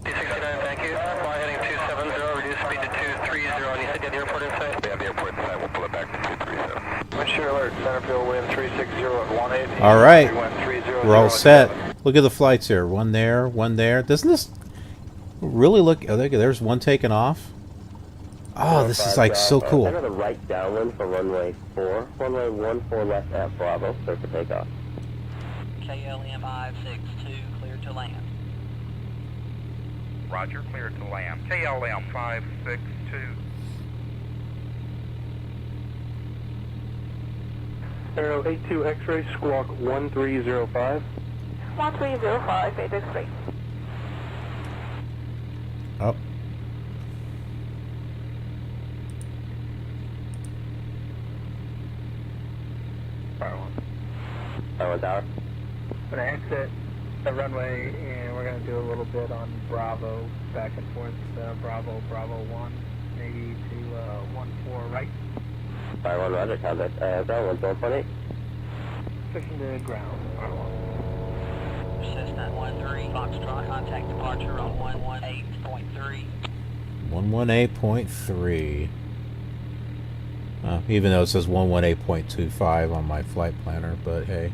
269, thank you. Fly heading 270, reduce speed to 230, and you said you had the airport in sight? We have the airport in sight, we'll pull it back to 230.
Wind shear alert, center field wind 360 at 18.
All right.
Wind 300
We're all set.
7.
Look at the flights here. One there, one there. Doesn't this really look... Oh, there's one taking off. Oh, this is like so cool.
Enter the right downwind for runway 4. Runway 14 left at Bravo, clear for takeoff.
KLM 562, clear to land.
Roger, clear to land. KLM 562.
Aero 82 X-ray, squawk 1305.
1305, Apex 3.
Oh.
Tower Tower.
We're going to exit the runway and we're going to do a little bit on Bravo, back and forth, Bravo, Bravo 1, maybe to 14 right.
Fire 1 roger, contact Bravo 128.
Pushing to ground,
Cessna 13, Foxtrot, contact departure on 118.3.
118.3. Even though it says 118.25 on my flight planner, but hey.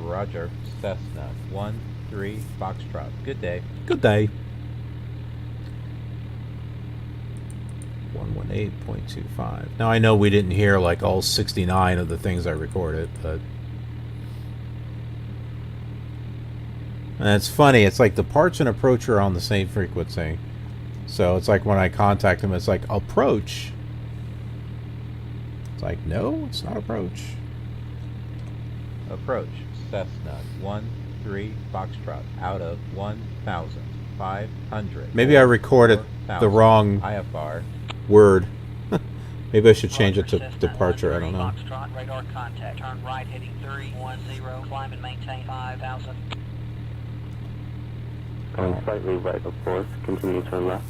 Roger, Cessna 13 Foxtrot. Good day.
Good day. 118.25. Now I know we didn't hear like all 69 of the things I recorded, but... And it's funny, it's like departure and approach are on the same frequency. So it's like when I contact them, it's like, approach. It's like, no, it's not approach.
Approach, Cessna 13 Foxtrot, out of 1,500.
Maybe I recorded the wrong
IFR.
word. Maybe I should change it to departure, I don't know.
Foxtrot, radar contact, turn right heading 310, climb and maintain 5,000.
Going slightly right of course, continue to turn left.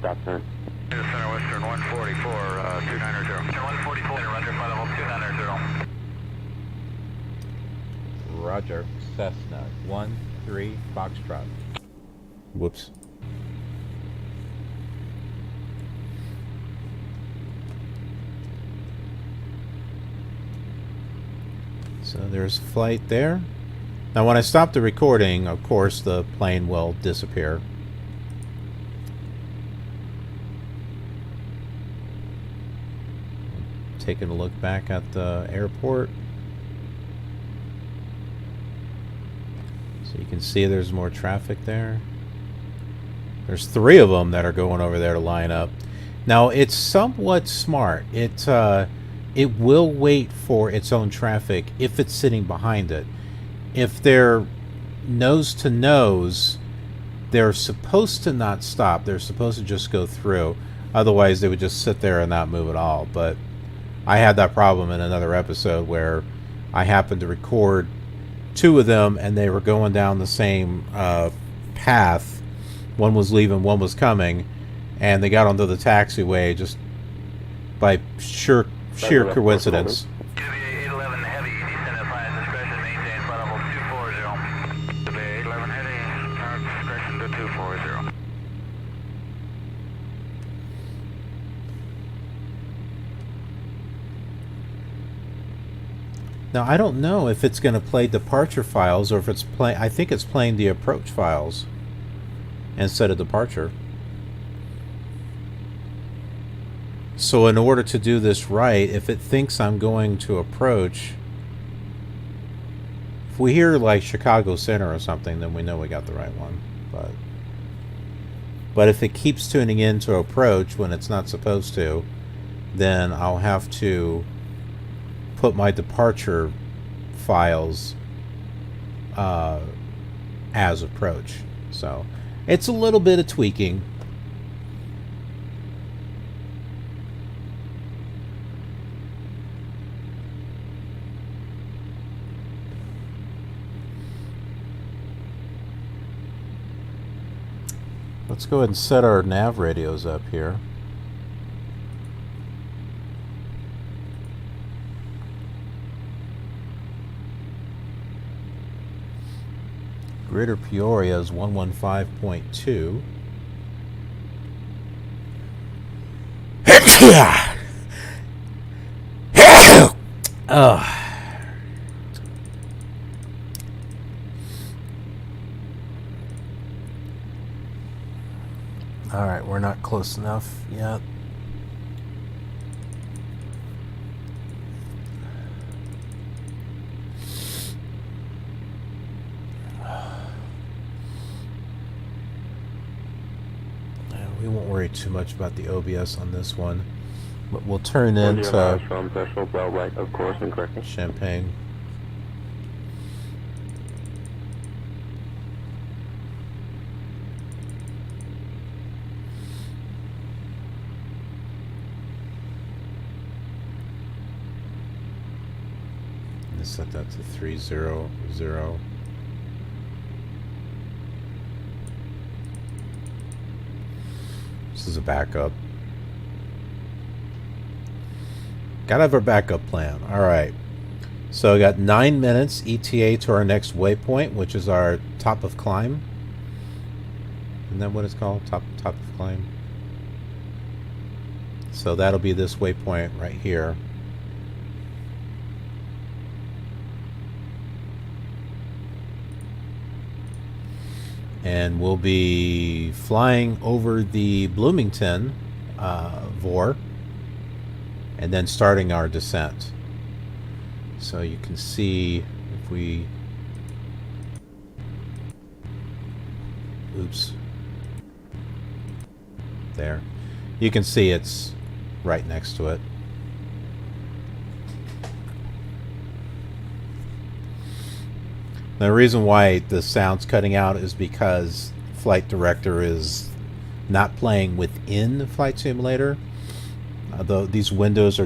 Stop turn.
Center Western 144, 290. Center 144, roger, flight level 290.
Roger, Cessna 13 Foxtrot.
Whoops. So there's flight there. Now when I stop the recording, of course the plane will disappear. Taking a look back at the airport. So you can see there's more traffic there. There's 3 of them that are going over there to line up. Now it's somewhat smart. It will wait for its own traffic if it's sitting behind it. If they're nose to nose, they're supposed to not stop. They're supposed to just go through. Otherwise, they would just sit there and not move at all. But I had that problem in another episode where I happened to record two of them, and they were going down the same path. One was leaving, one was coming, and they got onto the taxiway just by sheer coincidence.
KPIA 811 heavy, descend at flight discretion, maintain flight level 240. KPIA 811 heavy, turn discretion to 240.
Now, I don't know if it's going to play departure files or if it's playing... I think it's playing the approach files instead of departure. So in order to do this right, if it thinks I'm going to approach... If we hear like Chicago Center or something, then we know we got the right one. But if it keeps tuning in to approach when it's not supposed to, then I'll have to put my departure files as approach. So it's a little bit of tweaking. Let's go ahead and set our nav radios up here. Greater Peoria is 115.2. All right, we're not close enough yet. We won't worry too much about the OBS on this one, but we'll turn into
from threshold, well right, of course, and correctly.
Champagne. Let's set that to 300. This is a backup. Gotta have our backup plan. Alright. So we got 9 minutes ETA to our next waypoint, which is our top of climb. Isn't that what it's called? Top of climb. So that'll be this waypoint right here. And we'll be flying over the Bloomington VOR and then starting our descent. So you can see if we... Oops. There. You can see it's right next to it. The reason why the sound's cutting out is because Flight Director is not playing within Flight Simulator. These windows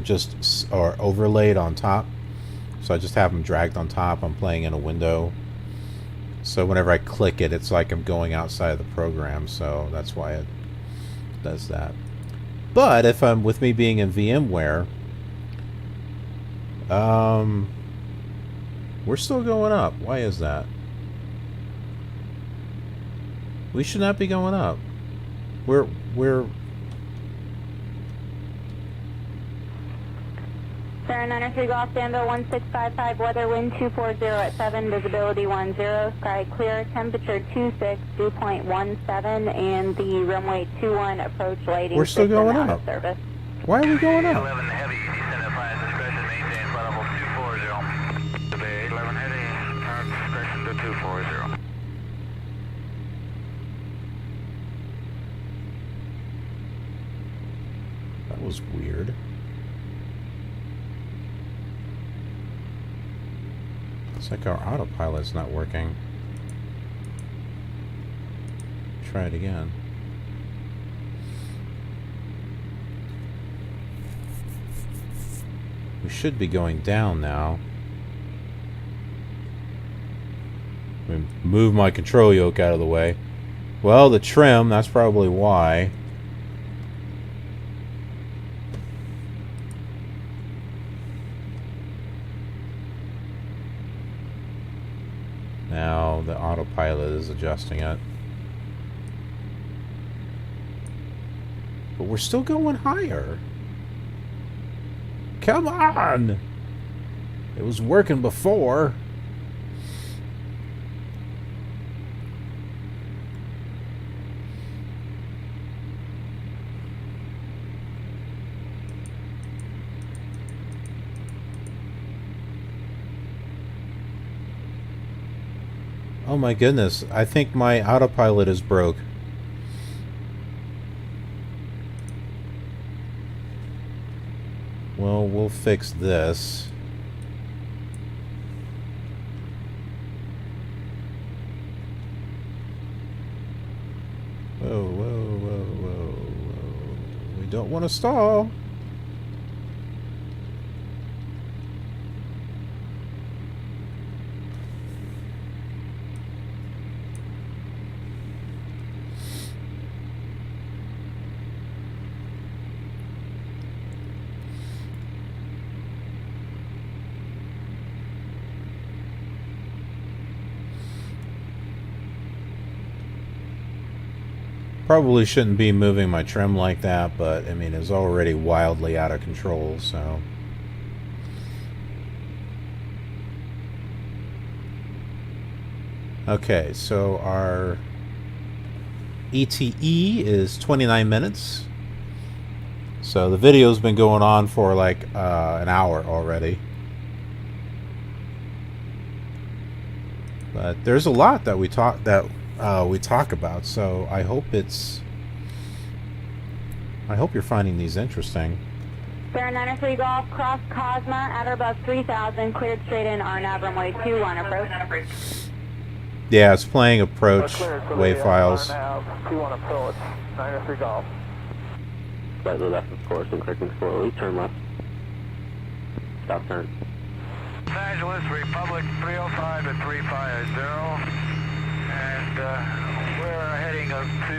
are overlaid on top, so I just have them dragged on top. I'm playing in a window, so whenever I click it, it's like I'm going outside of the program. So that's why it does that. But if I'm with me being in VMware, we're still going up. Why is that? We should not be going up. We're
Sarah 903 Golf, Danville 1655, weather wind 240 at 7, visibility 10, sky clear, temperature 26, dew point 17, and the runway 21 approach lighting.
We're still going
out
up.
Of service.
Why are we going up?
11 heavy, descend at flight discretion, maintain flight level 240. KPIA 11 heavy, turn discretion to 240.
That was weird. It's like our autopilot's not working. try it again. We should be going down now. Move my control yoke out of the way. Well, the trim, that's probably why. Now the autopilot is adjusting it. But we're still going higher. Come on! It was working before. Oh my goodness, I think my autopilot is broke. Well, we'll fix this. Whoa, whoa, whoa, whoa, whoa. We don't want to stall. Probably shouldn't be moving my trim like that, but I mean, it's already wildly out of control, so. Okay, so our ETE is 29 minutes. So the video's been going on for like an hour already. But there's a lot that we talk about, so I hope you're finding these interesting.
Sierra 93 Golf, cross Cosma, at or above 3,000, cleared straight in our Nav runway 21 approach.
Yeah, it's playing approach wave files.
21 approach, 93 Golf.
Slightly left of course and correcting slowly. Turn left. Stop turn.
Los Angeles, Republic 305 to 350. And we're heading up to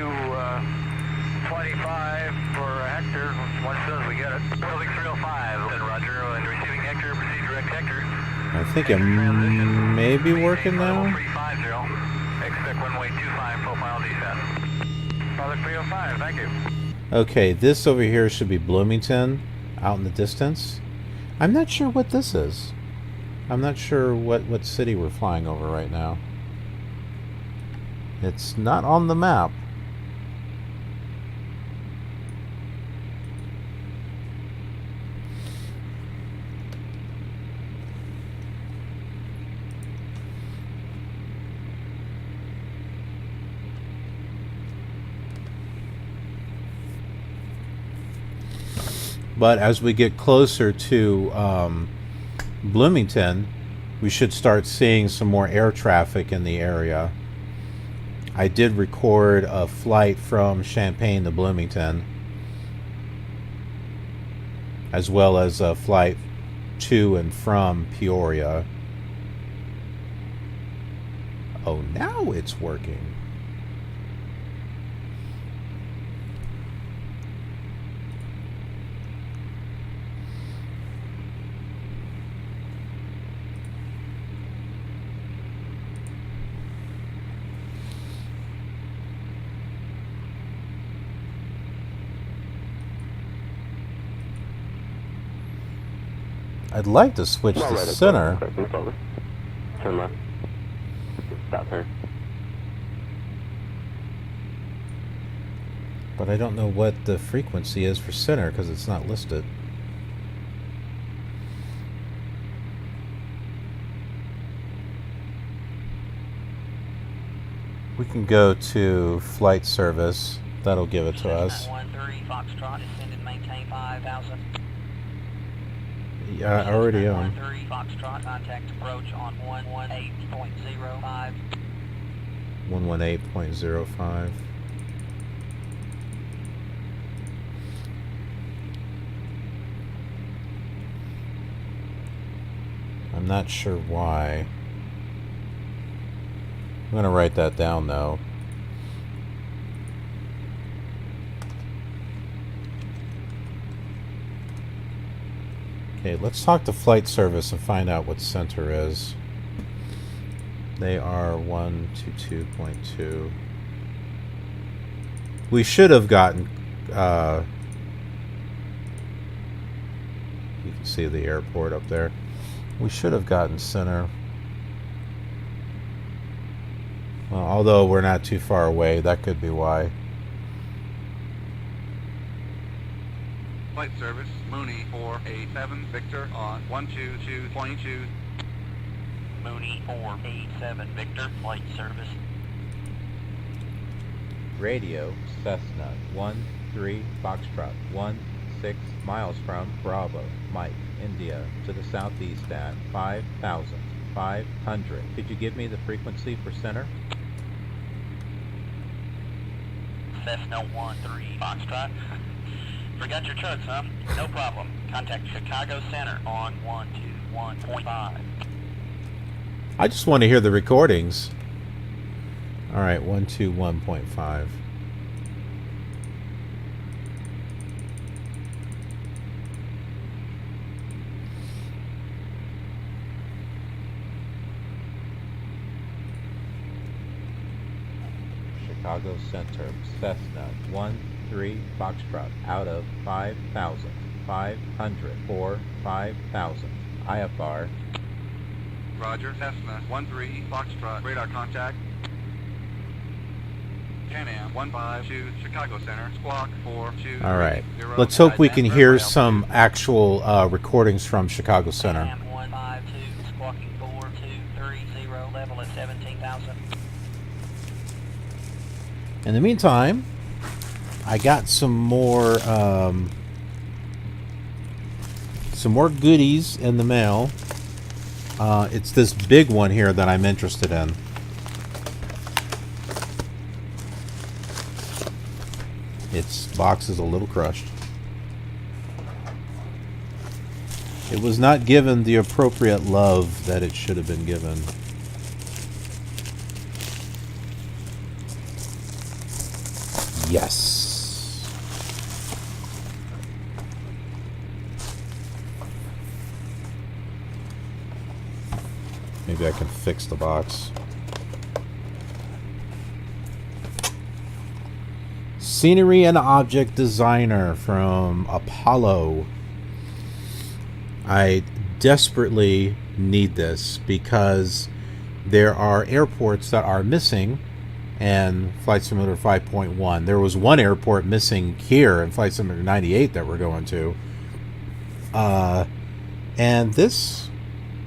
25 for Hector as soon as we get it. Building 305, and Roger, and receiving Hector, proceed direct Hector.
I think it may be working now.
350, expect runway 25, profile descent. Republic 305, thank you.
Okay, this over here should be Bloomington, out in the distance. I'm not sure what this is. I'm not sure what city we're flying over right now. It's not on the map. But as we get closer to Bloomington, we should start seeing some more air traffic in the area. I did record a flight from Champaign to Bloomington, as well as a flight to and from Peoria. Oh, now it's working. I'd like to switch to center.
Turn left. Stop turn.
But I don't know what the frequency is for center because it's not listed. We can go to flight service. That'll give it to us.
130 Foxtrot, ascend and maintain 5,000.
Yeah, I already am.
130 Foxtrot, contact approach on 118.05.
118.05. not sure why. I'm going to write that down, though. Okay, let's talk to flight service and find out what center is. They are 122.2. We should have gotten... you can see the airport up there. We should have gotten center. Well, although we're not too far away, that could be why.
Flight service, Mooney 487, Victor on 122.2.
Mooney 487, Victor, flight service.
Radio, Cessna 13 Foxtrot, 16 miles from Bravo, Mike, India, to the southeast at 5,500. Could you give me the frequency for center?
Cessna 13 Foxtrot. Forgot your charts, huh? No problem. Contact Chicago Center on 121.5.
I just want to hear the recordings. All right, 121.5.
Chicago Center, Cessna 13 Foxtrot, out of 5,500 for 5,000. IFR.
Roger, Cessna 13 Foxtrot, radar contact. Can Am 152 Chicago Center, squawk 42.
All right. Let's hope we can hear some actual recordings from Chicago Center.
Can Am 152, squawking 4230, level at 17,000.
In the meantime, I got some more goodies in the mail. It's this big one here that I'm interested in. Its box is a little crushed. It was not given the appropriate love that it should have been given. Yes. Maybe I can fix the box. Scenery and Object Designer from Apollo. I desperately need this because there are airports that are missing in Flight Simulator 5.1. There was one airport missing here in Flight Simulator 98 that we're going to. And this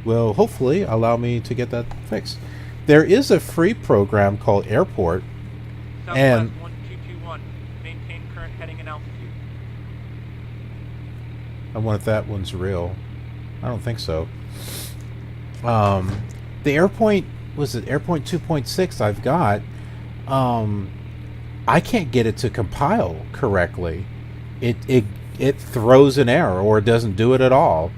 will hopefully allow me to get that fixed. There is a free program called Airport.
Southwest
and
1221. Maintain current heading and altitude.
I wonder if that one's real. I don't think so. The Airpoint, was it Airpoint 2.6 I've got? I can't get it to compile correctly. It throws an error or it doesn't do it at all.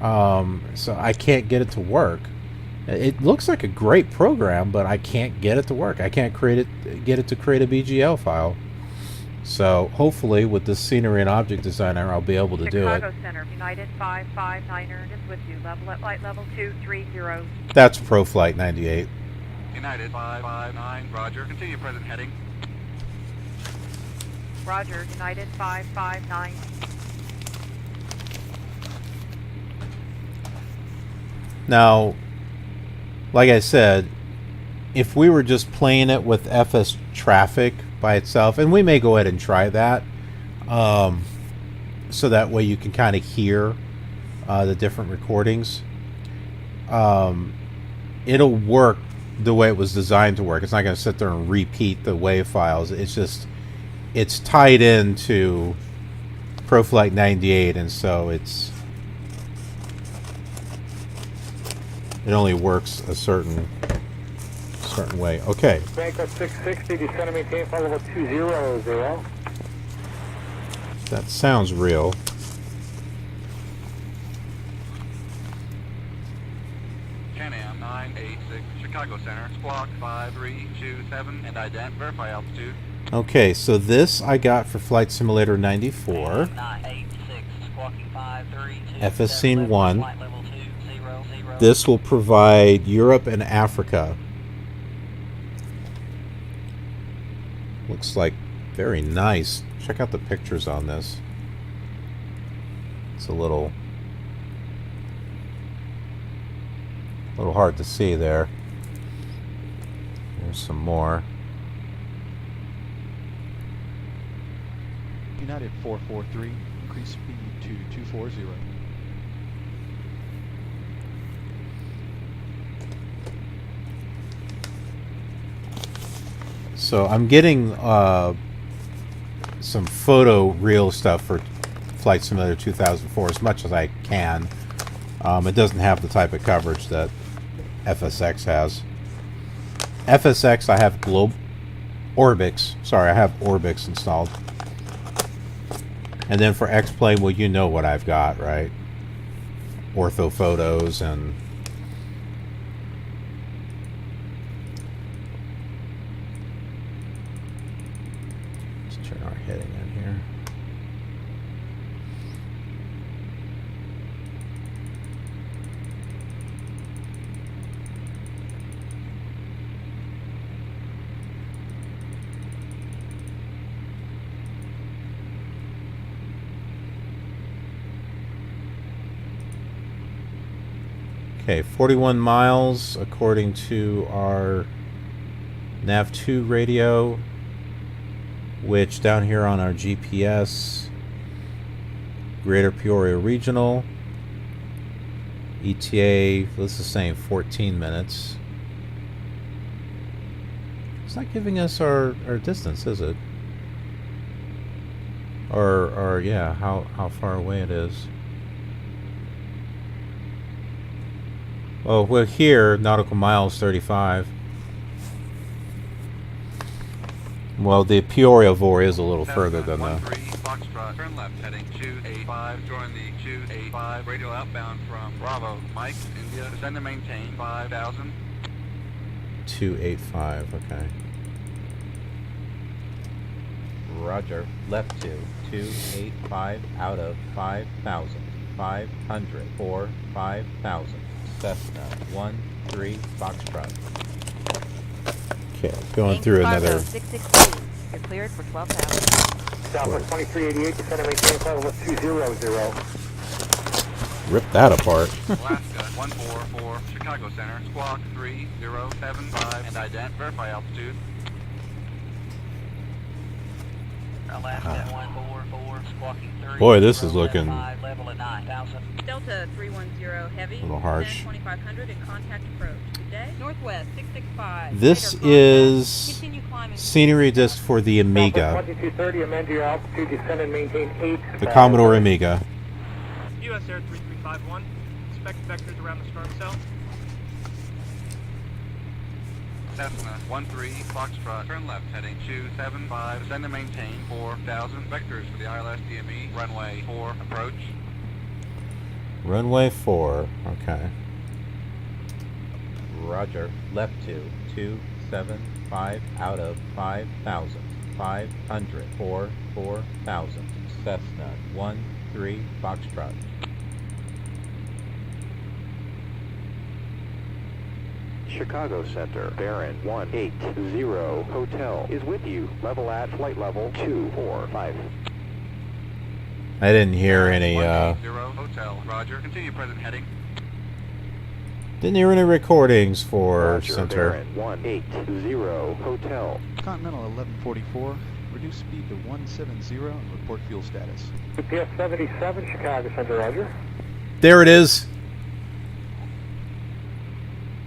So I can't get it to work. It looks like a great program, but I can't get it to work. I can't get it to create a BGL file. So hopefully with this Scenery and Object Designer I'll be able to do it.
Chicago Center, United 559er is with you. Level at flight level 230.
That's ProFlight 98.
United 559, roger. Continue present heading.
Roger, United 559.
Now, like I said, if we were just playing it with FSTraffic by itself, and we may go ahead and try that, so that way you can kind of hear the different recordings. It'll work the way it was designed to work. It's not going to sit there and repeat the WAV files. It's just, it's tied into ProFlight 98, and so it only works a certain way. Okay.
Bank up 660, descend and maintain flight level 200.
That sounds real.
986 Chicago Center, squawk 5327, and ident, verify altitude.
Okay, so this I got for Flight Simulator 94.
986, squawking 532.
FS Scene 1.
Flight level 200.
This will provide Europe and Africa. Looks like very nice. Check out the pictures on this. It's a little hard to see there. There's some more.
United 443, increase speed to 240.
So I'm getting some photo reel stuff for Flight Simulator 2004 as much as I can. It doesn't have the type of coverage that FSX has. FSX, I have Orbix. Sorry, I have Orbix installed. And then for X-Plane, well, you know what I've got, right? Ortho photos and... Let's turn our heading in here. Okay, 41 miles according to our Nav 2 radio, which down here on our GPS, Greater Peoria Regional, ETA, this is saying 14 minutes. It's not giving us our distance, is it? Or yeah, how far away it is. Oh, we're here, nautical miles 35. Well, the Peoria VOR is a little further than that.
Foxtrot, turn left, heading 285. Join the 285 radio outbound from Bravo, Mike, India. Descend and maintain 5,000.
285, okay.
Roger. Left 285 out of 5,000. 500 for 5,000. Cessna 13 Foxtrot.
Okay, going through another.
616. You're cleared for 12,000.
Southwest 2388, descend and maintain flight level 200.
Rip that apart.
Alaska 144 Chicago Center, squawk 3075, and ident, verify altitude.
Alaska 144, squawking 3.
Boy, this is looking
level at 9,000.
Delta 310 Heavy.
a little harsh.
2500 and contact approach. Good day. Northwest 665.
This is scenery disc for the Amiga,
2230, amend your altitude, descend and maintain 8.
the Commodore Amiga.
US Air 3351. Expect vectors around the storm cell.
Cessna 13 Foxtrot, turn left, heading 275. Descend and maintain 4,000. Vectors for the ILS DME, runway 4, approach.
Runway 4, okay.
Roger. Left 275 out of 5,000. 500 for 4,000. Cessna 13 Foxtrot.
Chicago Center, Baron 180 Hotel is with you. Level at flight level 245.
I didn't hear any,
180 Hotel, Roger. Continue present heading.
didn't hear any recordings for
Roger,
Center.
Baron 180 Hotel.
Continental 1144, reduce speed to 170 and report fuel status.
UPS 77, Chicago Center, Roger.
There it is.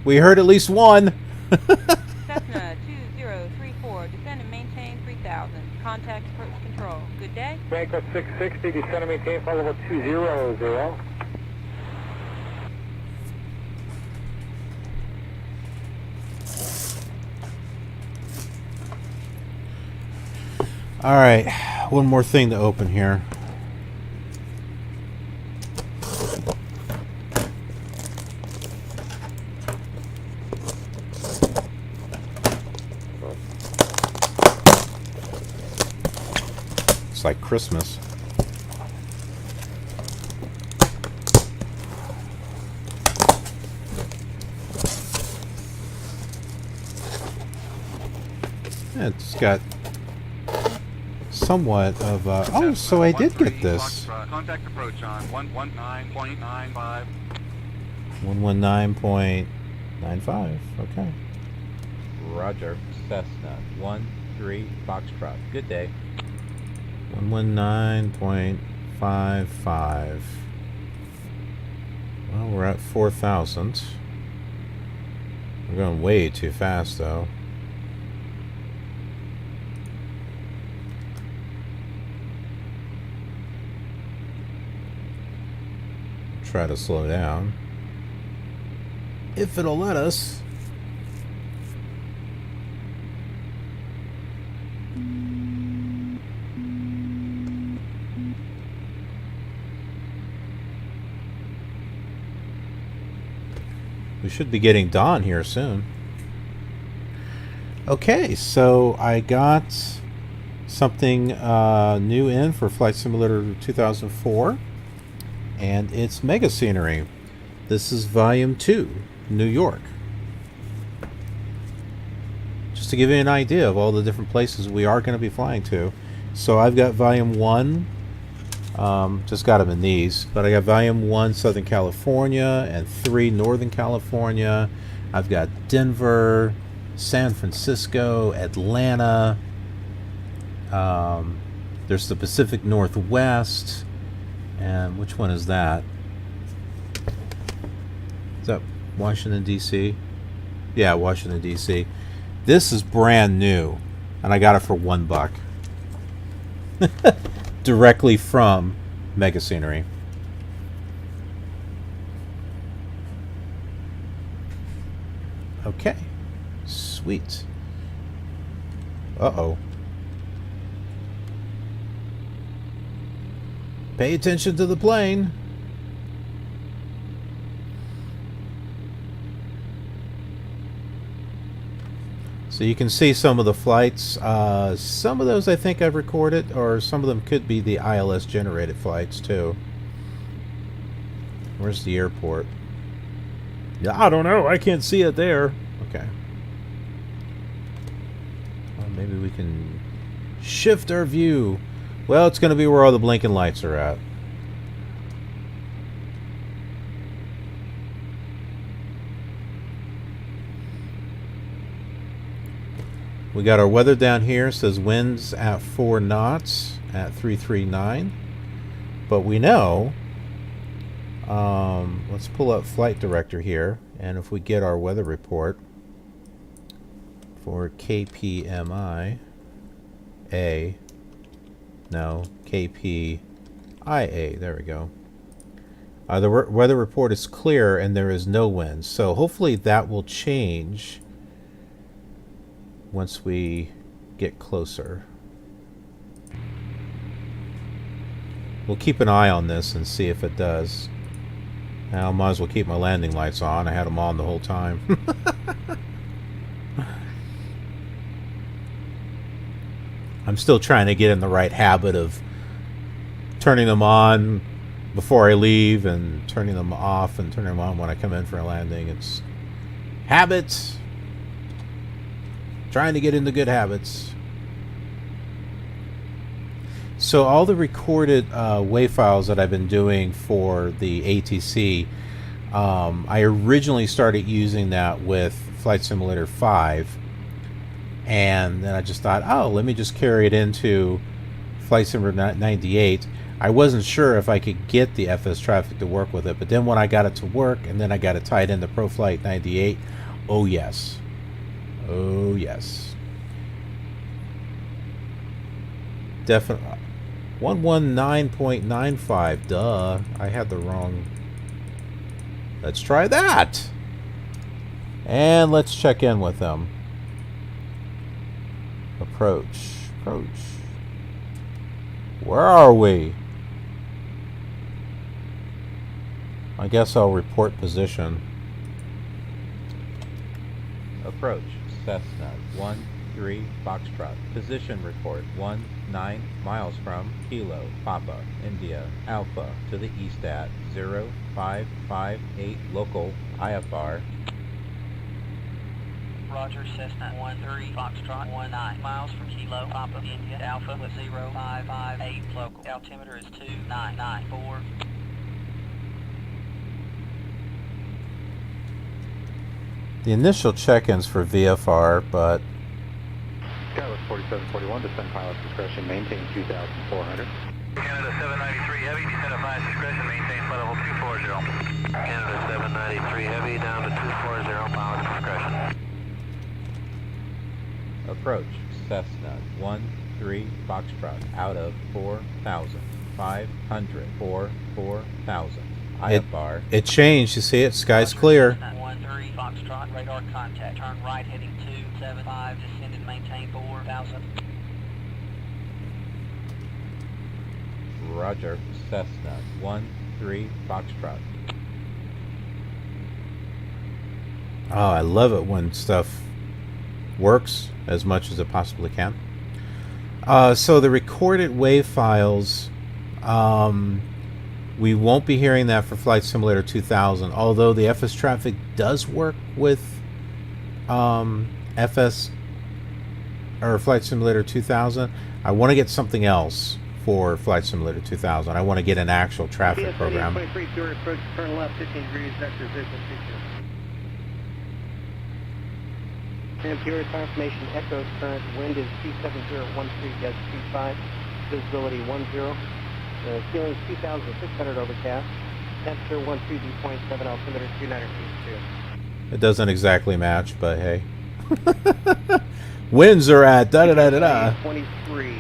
We heard at least one.
Cessna 2034. Descend and maintain 3000. Contact approach control. Good day.
Banco 660, descend and maintain flight level 200.
All right, one more thing to open here. Looks like Christmas. Yeah, it's got somewhat of oh, so I did get this.
Contact approach on 119.95.
119.95. Okay.
Roger. Cessna 13 Foxtrot. Good day.
119.55. Well, we're at 4,000. We're going way too fast, though. Try to slow down. If it'll let us. We should be getting dawn here soon. Okay, so I got something new in for Flight Simulator 2004, and it's Mega Scenery. This is Volume 2, New York. Just to give you an idea of all the different places we are going to be flying to. So I've got Volume 1, just got them in these, but I got Volume 1 Southern California and 3 Northern California. I've got Denver, San Francisco, Atlanta. There's the Pacific Northwest, and which one is that? Is that Washington, D.C.? Yeah, Washington, D.C. This is brand new, and I got it for $1. Directly from Mega Scenery. Okay. Sweet. Uh-oh. Pay attention to the plane. So you can see some of the flights. Some of those I think I've recorded, or some of them could be the ILS generated flights too. Where's the airport? Yeah, I don't know. I can't see it there. Okay. Well, maybe we can shift our view. Well, it's going to be where all the blinking lights are at. We got our weather down here. It says winds at 4 knots at 339. But we know, let's pull up Flight Director here. And if we get our weather report for KPMI, KPIA, there we go. The weather report is clear and there is no wind. So hopefully that will change once we get closer. We'll keep an eye on this and see if it does. Now, I might as well keep my landing lights on. I had them on the whole time. I'm still trying to get in the right habit of turning them on before I leave and turning them off and turning them on when I come in for a landing. It's habits. Trying to get into good habits. So all the recorded WAV files that I've been doing for the ATC, I originally started using that with Flight Simulator 5, and then I just thought, oh, let me just carry it into Flight Simulator 98. I wasn't sure if I could get the FSTraffic to work with it, but then when I got it to work, and then I got it tied into ProFlight 98, oh yes. Oh yes. Definitely. 119.95. Duh. I had the wrong. Let's try that. And let's check in with them. Approach. Approach. Where are we? I guess I'll report position.
Approach. Cessna 13 3 Foxtrot. Position report 19 miles from Kilo Papa India Alpha to the east at 0558 local IFR.
Roger, Cessna 13 Foxtrot 19 miles from Kilo Papa India Alpha with 0558 local. Altimeter is 2994.
The initial check-ins for VFR, but
Skywest 4741, descend pilot's discretion, maintain 2,400.
Canada 793 Heavy, descend at pilot's discretion, maintain flight level 240. Canada 793 Heavy, down to 240, pilot's discretion.
Approach Cessna 13 Foxtrot out of 4,500 for 4,000. IFR.
It changed. You see it? Sky's clear.
13 Foxtrot, radar contact. Turn right heading 275, descend and maintain 4,000.
Roger, Cessna 13 Foxtrot.
Oh, I love it when stuff works as much as it possibly can. So the recorded wave files, we won't be hearing that for Flight Simulator 2000, although the FSTraffic does work with FS or Flight Simulator 2000. I want to get something else for Flight Simulator 2000. I want to get an actual traffic program.
23 Peoria approach, turn left 15 degrees, vector visual feature. And Peoria confirmation echoes, current wind is 27013 gust 25, visibility 10. Ceiling is 2,600 overcast. Temperature 120.7, altimeter 2962.
It doesn't exactly match, but hey. Winds are at da da da da da.
23.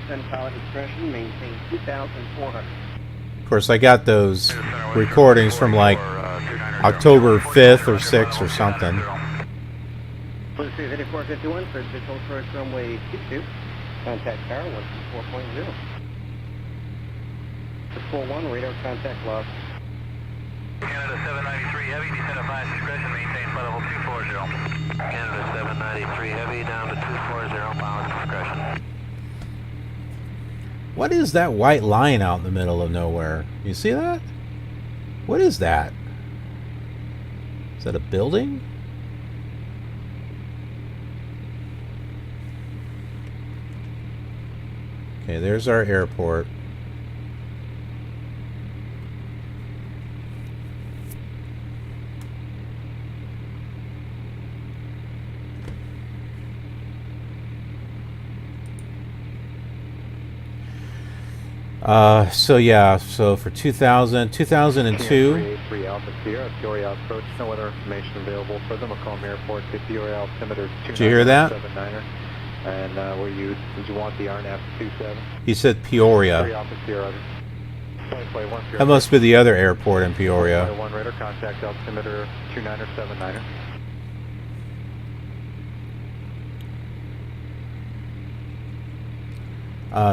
Send pilot discretion, maintain 2,400.
Of course, I got those recordings from like October 5th or 6th or something.
Blue Sea 8451 for visual approach runway 22. Contact tower 124.0. 41, radar contact lost. Canada 793 Heavy, descend at pilot's discretion, maintain flight level 240. Canada 793 Heavy, down to 240, pilot's discretion.
What is that white line out in the middle of nowhere? You see that? What is that? Is that a building? Okay, there's our airport. So yeah, so for 2000, 2002.
3 Alpha Sierra, Peoria approach, no other information available for the Macomb Airport, the Peoria altimeter 2979er.
Did you hear that?
And did you want the RNAV 27?
He said Peoria.
3 Alpha Sierra.
That must be the other airport in Peoria.
1 radar contact altimeter 2979er.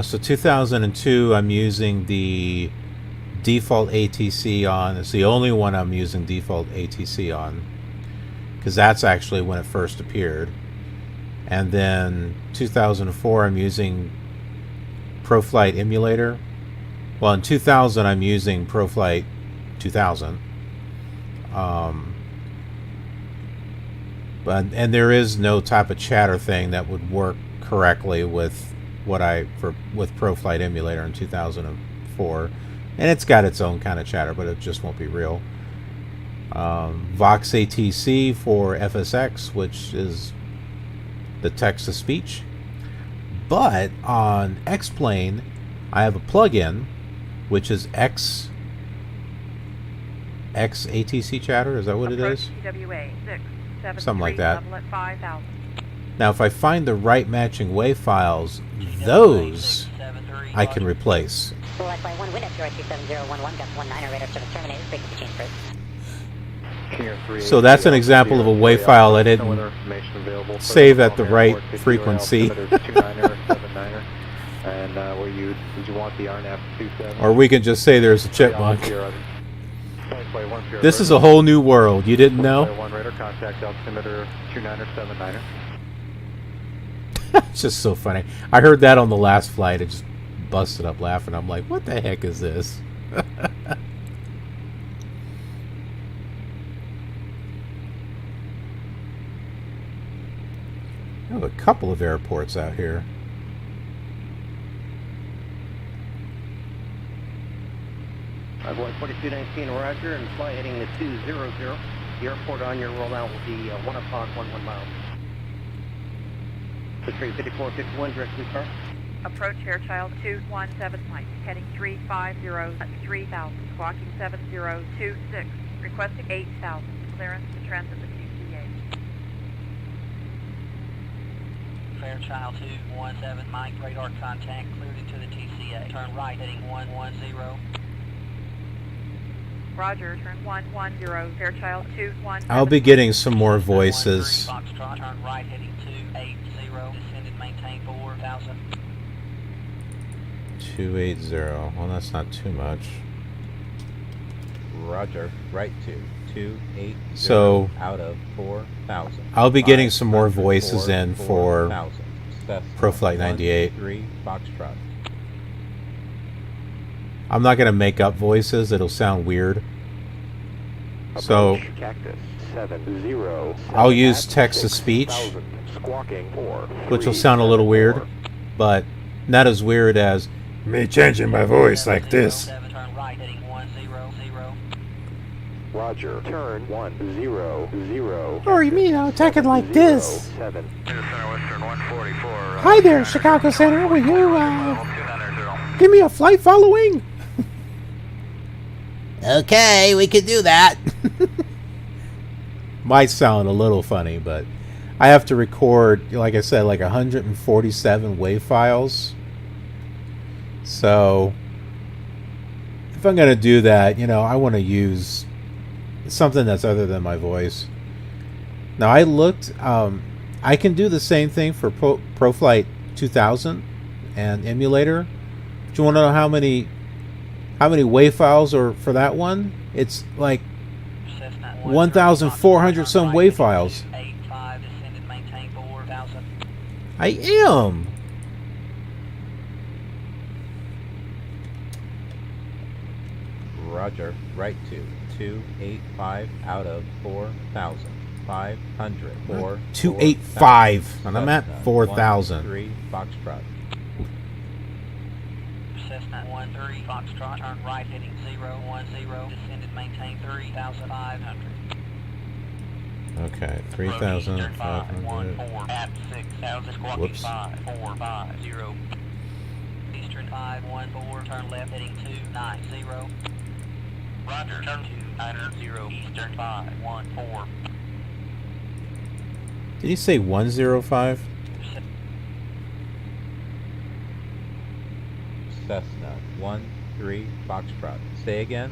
So 2002, I'm using the default ATC on. It's the only one I'm using default ATC on, because that's actually when it first appeared. And then 2004, I'm using ProFlight emulator. Well, in 2000, I'm using ProFlight 2000. And there is no type of chatter thing that would work correctly with with ProFlight emulator in 2004, and it's got its own kind of chatter, but it just won't be real. Vox ATC for FSX, which is the text-to-speech. But on X-Plane, I have a plugin, which is X ATC chatter. Is that what it is?
TWA 673,
something like that.
level at 5,000.
Now, if I find the right matching WAV files, those I can replace.
Select by 1 wind at 02711, gust 19, radar service terminated, frequency change first.
So that's an example of a WAV file I didn't save at the right frequency. Or we can just say there's a chipmunk. This is a whole new world. You didn't know? It's just so funny. I heard that on the last flight. It just busted up laughing. I'm like, what the heck is this? I have a couple of airports out here.
Boy 4219, roger, and fly heading to 200. The airport on your rollout will be 1 o'clock, 11 miles. The 35451, direct to car.
Approach Fairchild 217 Mike, heading 350 at 3000, squawking 7026, requesting 8000, clearance to transit the TCA.
Fairchild 217 Mike, radar contact cleared into the TCA. Turn right heading 110.
Roger, turn 110, Fairchild 217.
I'll be getting some more voices.
Foxtrot, turn right heading 280, descended, maintain 4000.
280. Well, that's not too much.
Roger, right to 280
So
out of 4,000.
I'll be getting some more voices in for
4,000.
ProFlight 98.
3 Foxtrot.
I'm not going to make up voices. It'll sound weird. So I'll use text-to-speech, which will sound a little weird, but not as weird as me changing my voice like this.
Roger, turn 100.
Or you mean I'll take it like this? Hi there, Chicago Center. Will you give me a flight following? Okay, we can do that. Might sound a little funny, but I have to record, like I said, like 147 WAV files. So if I'm going to do that, you know, I want to use something that's other than my voice. Now I looked, I can do the same thing for ProFlight 2000 and emulator. Do you want to know how many WAV files are for that one? It's like 1,400 some WAV files. I am.
Roger, right to 285 out of 4,500.
285, and I'm at 4,000.
3 Foxtrot.
Cessna 13 Foxtrot, turn right heading 010, descended, maintain 3,500.
Okay, 3,500.
At 6,000, squawking
Whoops.
5450. Eastern 514, turn left heading 290. Roger, turn 290, Eastern 514.
Did he say 105?
Cessna 13 Foxtrot. Say again.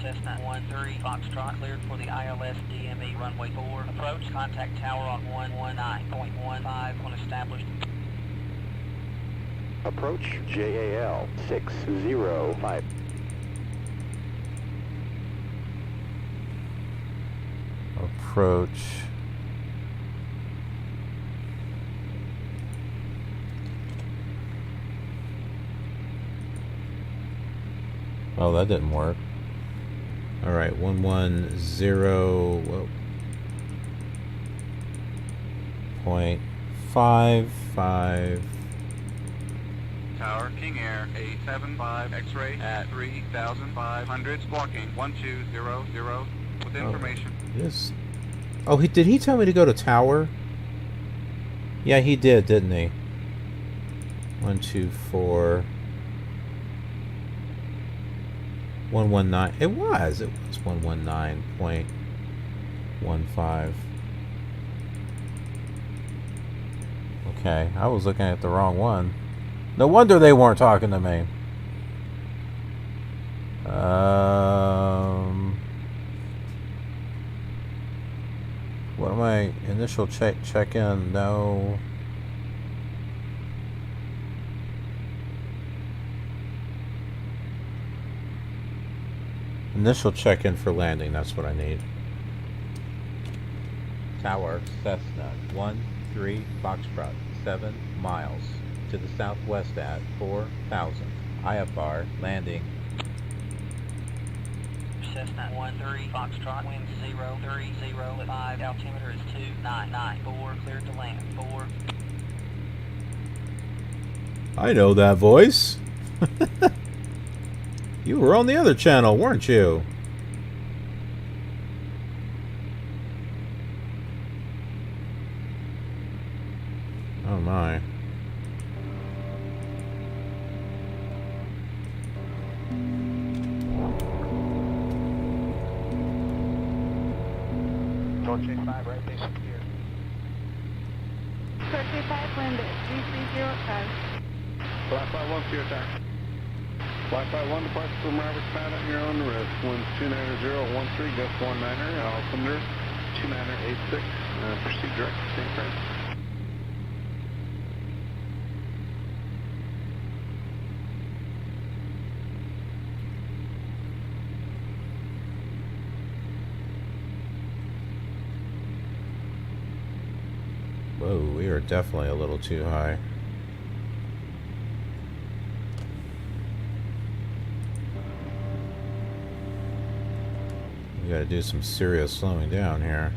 Cessna 13 Foxtrot, cleared for the ILS DME runway 4. Approach, contact tower on 119.15 when established.
Approach JAL 605.
Approach. Oh, that didn't work. All right, 110. Whoa. 0.55.
Tower, King Air, 875, X-ray at 3,500, squawking 1200, with information.
Yes. Oh, did he tell me to go to tower? Yeah, he did, didn't he? 124. 119. It was 119.15. Okay, I was looking at the wrong one. No wonder they weren't talking to me. What am I? Initial check-in? No. Initial check-in for landing, that's what I need.
Tower, Cessna 13 Foxtrot, 7 miles to the southwest at 4,000. IFR landing.
Cessna 13 Foxtrot, wind 030 at 5, altimeter is 2994, cleared to land, 4.
I know that voice. You were on the other channel, weren't you? Oh my.
Torch 5, right base here.
Torch 5, wind at 330 at 5.
Black 5-1, clear time. Black 5-1, departure from Roberts Pad at your own risk. Wind 290-13, gust 19er, altimeter 2986. Proceed direct to St. Francis.
Whoa, we are definitely a little too high. We gotta do some serious slowing down here.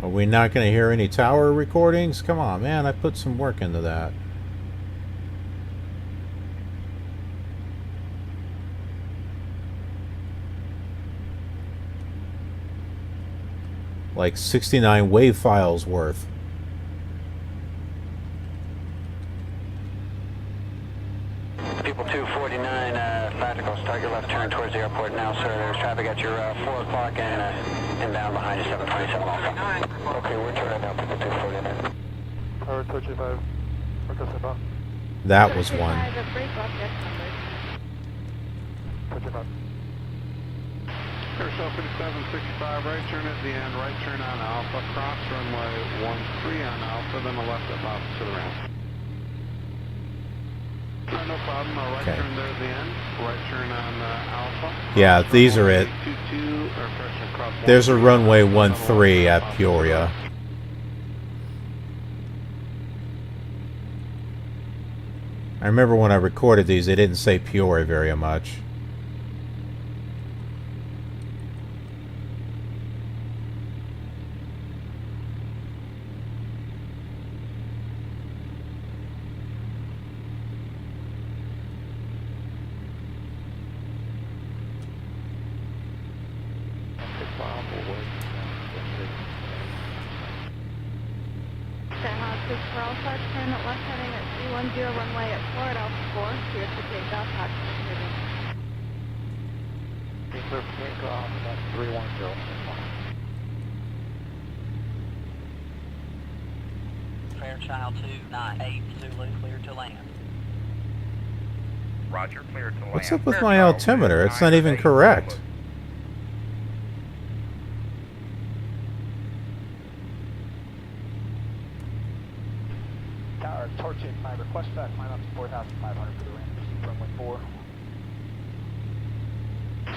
Are we not going to hear any tower recordings? Come on, man. I put some work into that. Like 69 wave files worth.
People 249, Flaticos, start your left turn towards the airport now, sir. There's traffic at your 4 o'clock and down behind you, 727 also. Okay, we're turning now, people 249.
Tower Torch 5,
That was one.
Torch 5.
Aircell 5765, right turn at the end, right turn on Alpha, cross runway 13 on Alpha, then a left up off to the ramp. No problem, a right turn there at the end, right turn on Alpha.
Yeah, these are it. There's a runway 13 at Peoria. I remember when I recorded these, they didn't say Peoria very much.
Turn left heading at 310 runway at 4 at Alpha 4, clear for takeoff, oxygen.
Clear for takeoff, that's 310.
Fairchild 298, Zulu, clear to land.
Roger, clear to land.
What's up with my altimeter? It's not even correct.
Tower Torch 5, request back, climb up to 4,500 for the ramp, runway 4.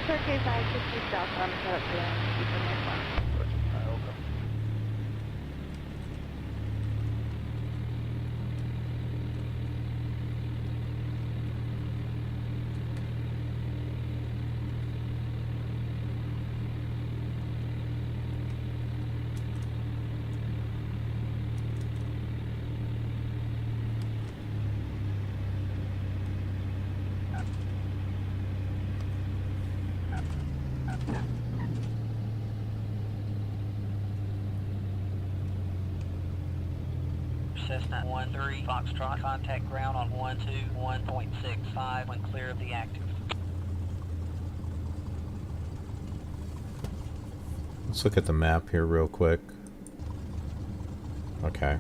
Torch 5, 50 south on the setup to land, keep in there.
Torch 5, okay.
Cessna 13 Foxtrot, contact ground on 121.65 when clear of the active.
Let's look at the map here real quick. Okay.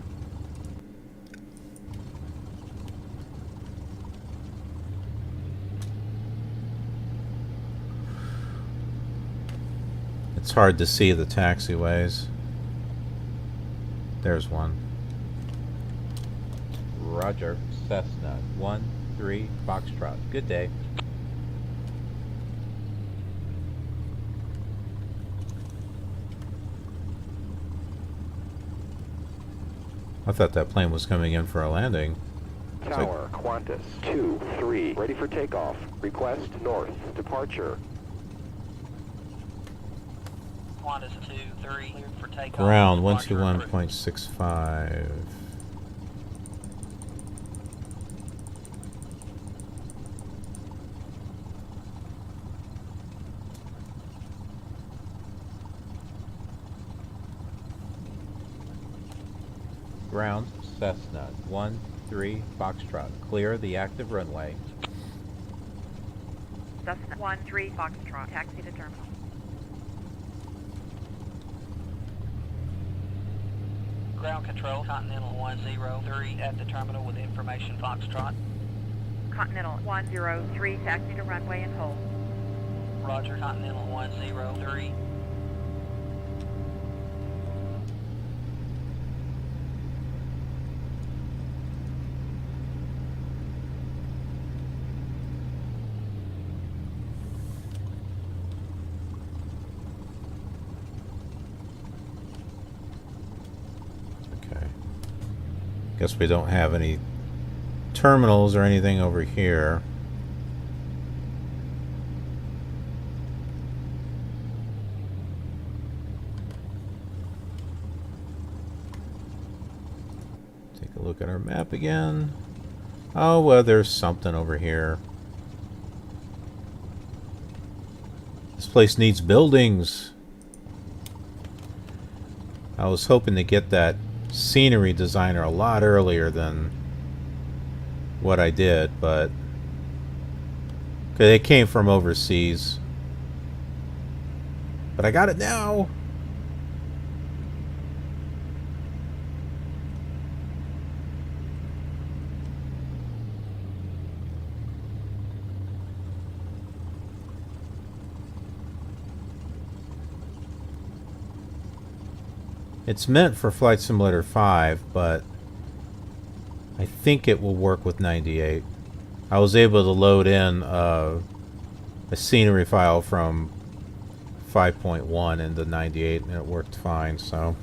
It's hard to see the taxiways. There's one.
Roger, Cessna 13 Foxtrot. Good day.
I thought that plane was coming in for a landing.
Tower, Qantas 2-3, ready for takeoff. Request north, departure.
Qantas 2-3, cleared for takeoff.
Ground
Departure
121.65.
Ground, Cessna 13 Foxtrot. Clear the active runway.
Cessna 13 Foxtrot, taxi to terminal.
Ground control, Continental 103 at the terminal with information Foxtrot.
Continental 103, taxi to runway and hold.
Roger, Continental 103.
Guess we don't have any terminals or anything over here. Take a look at our map again. Oh, well, there's something over here. This place needs buildings. I was hoping to get that scenery designer a lot earlier than what I did, but they came from overseas. But I got it now. It's meant for Flight Simulator 5, but I think it will work with 98. I was able to load in a scenery file from 5.1 into 98 and it worked fine, so.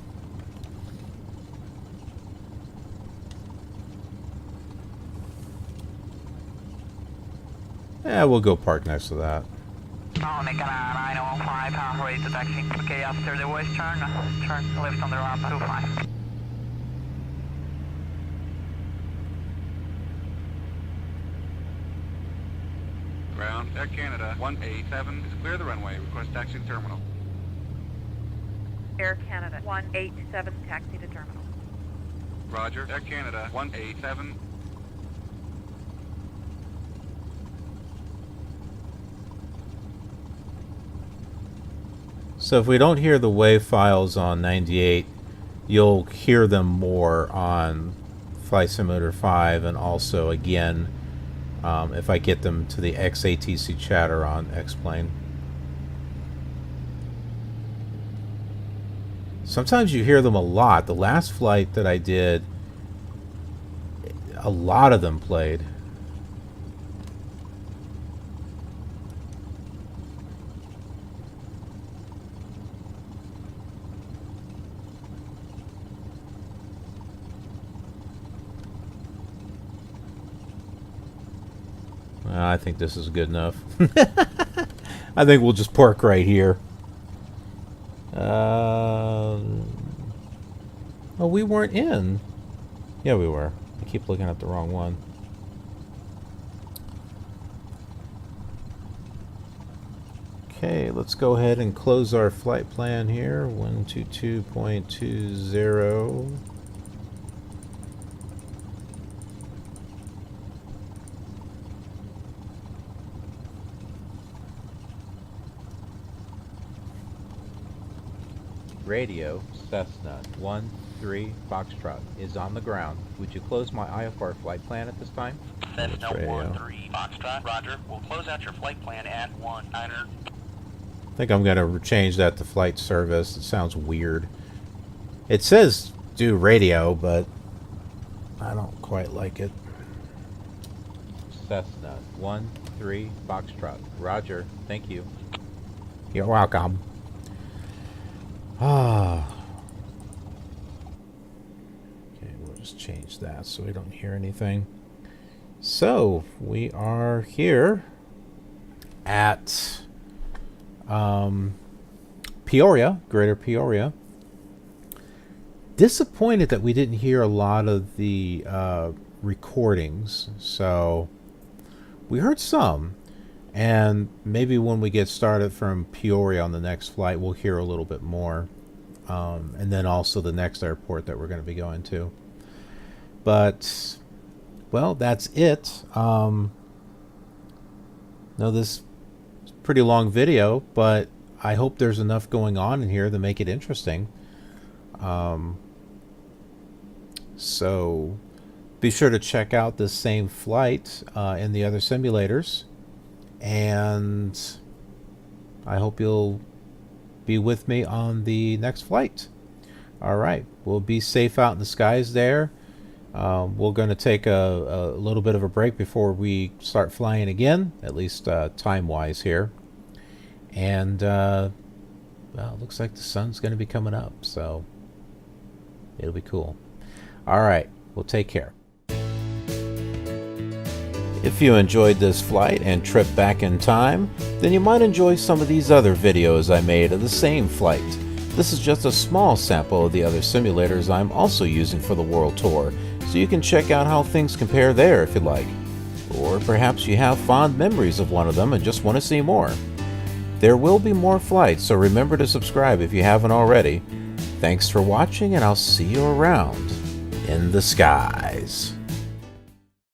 Yeah, we'll go park next to that.
Making a 915 halfway to taxi. Okay, after the west turn left on the ramp 25.
Ground, Air Canada 187 is clear the runway. Request taxi to terminal.
Air Canada 187, taxi to terminal.
Roger, Air Canada 187.
So if we don't hear the wave files on 98, you'll hear them more on Flight Simulator 5, and also again if I get them to the XATC chatter on X-Plane. Sometimes you hear them a lot. The last flight that I did, a lot of them played. I think this is good enough. I think we'll just park right here. Oh, we weren't in. Yeah, we were. I keep looking at the wrong one. Okay, let's go ahead and close our flight plan here. 122.20.
Radio, Cessna 13 Foxtrot is on the ground. Would you close my IFR flight plan at this time?
Cessna
Radio.
13 Foxtrot, roger. We'll close out your flight plan at 19.
I think I'm going to change that to flight service. It sounds weird. It says do radio, but I don't quite like it.
Cessna 13 Foxtrot, roger. Thank you.
You're welcome. Okay, we'll just change that so we don't hear anything. So, we are here at Peoria, Greater Peoria. Disappointed that we didn't hear a lot of the recordings. So, we heard some. And maybe when we get started from Peoria on the next flight, we'll hear a little bit more. And then also the next airport that we're going to be going to. But, well, that's it. Now, this is a pretty long video, but I hope there's enough going on in here to make it interesting. So, be sure to check out this same flight in the other simulators. And I hope you'll be with me on the next flight. All right, we'll be safe out in the skies there. We're going to take a little bit of a break before we start flying again, at least time-wise here. And well, it looks like the sun's going to be coming up, so it'll be cool. All right, well, take care. If you enjoyed this flight and trip back in time, then you might enjoy some of these other videos I made of the same flight. This is just a small sample of the other simulators I'm also using for the World Tour, so you can check out how things compare there if you'd like. Or perhaps you have fond memories of one of them and just want to see more. There will be more flights, so remember to subscribe if you haven't already. Thanks for watching, and I'll see you around in the skies.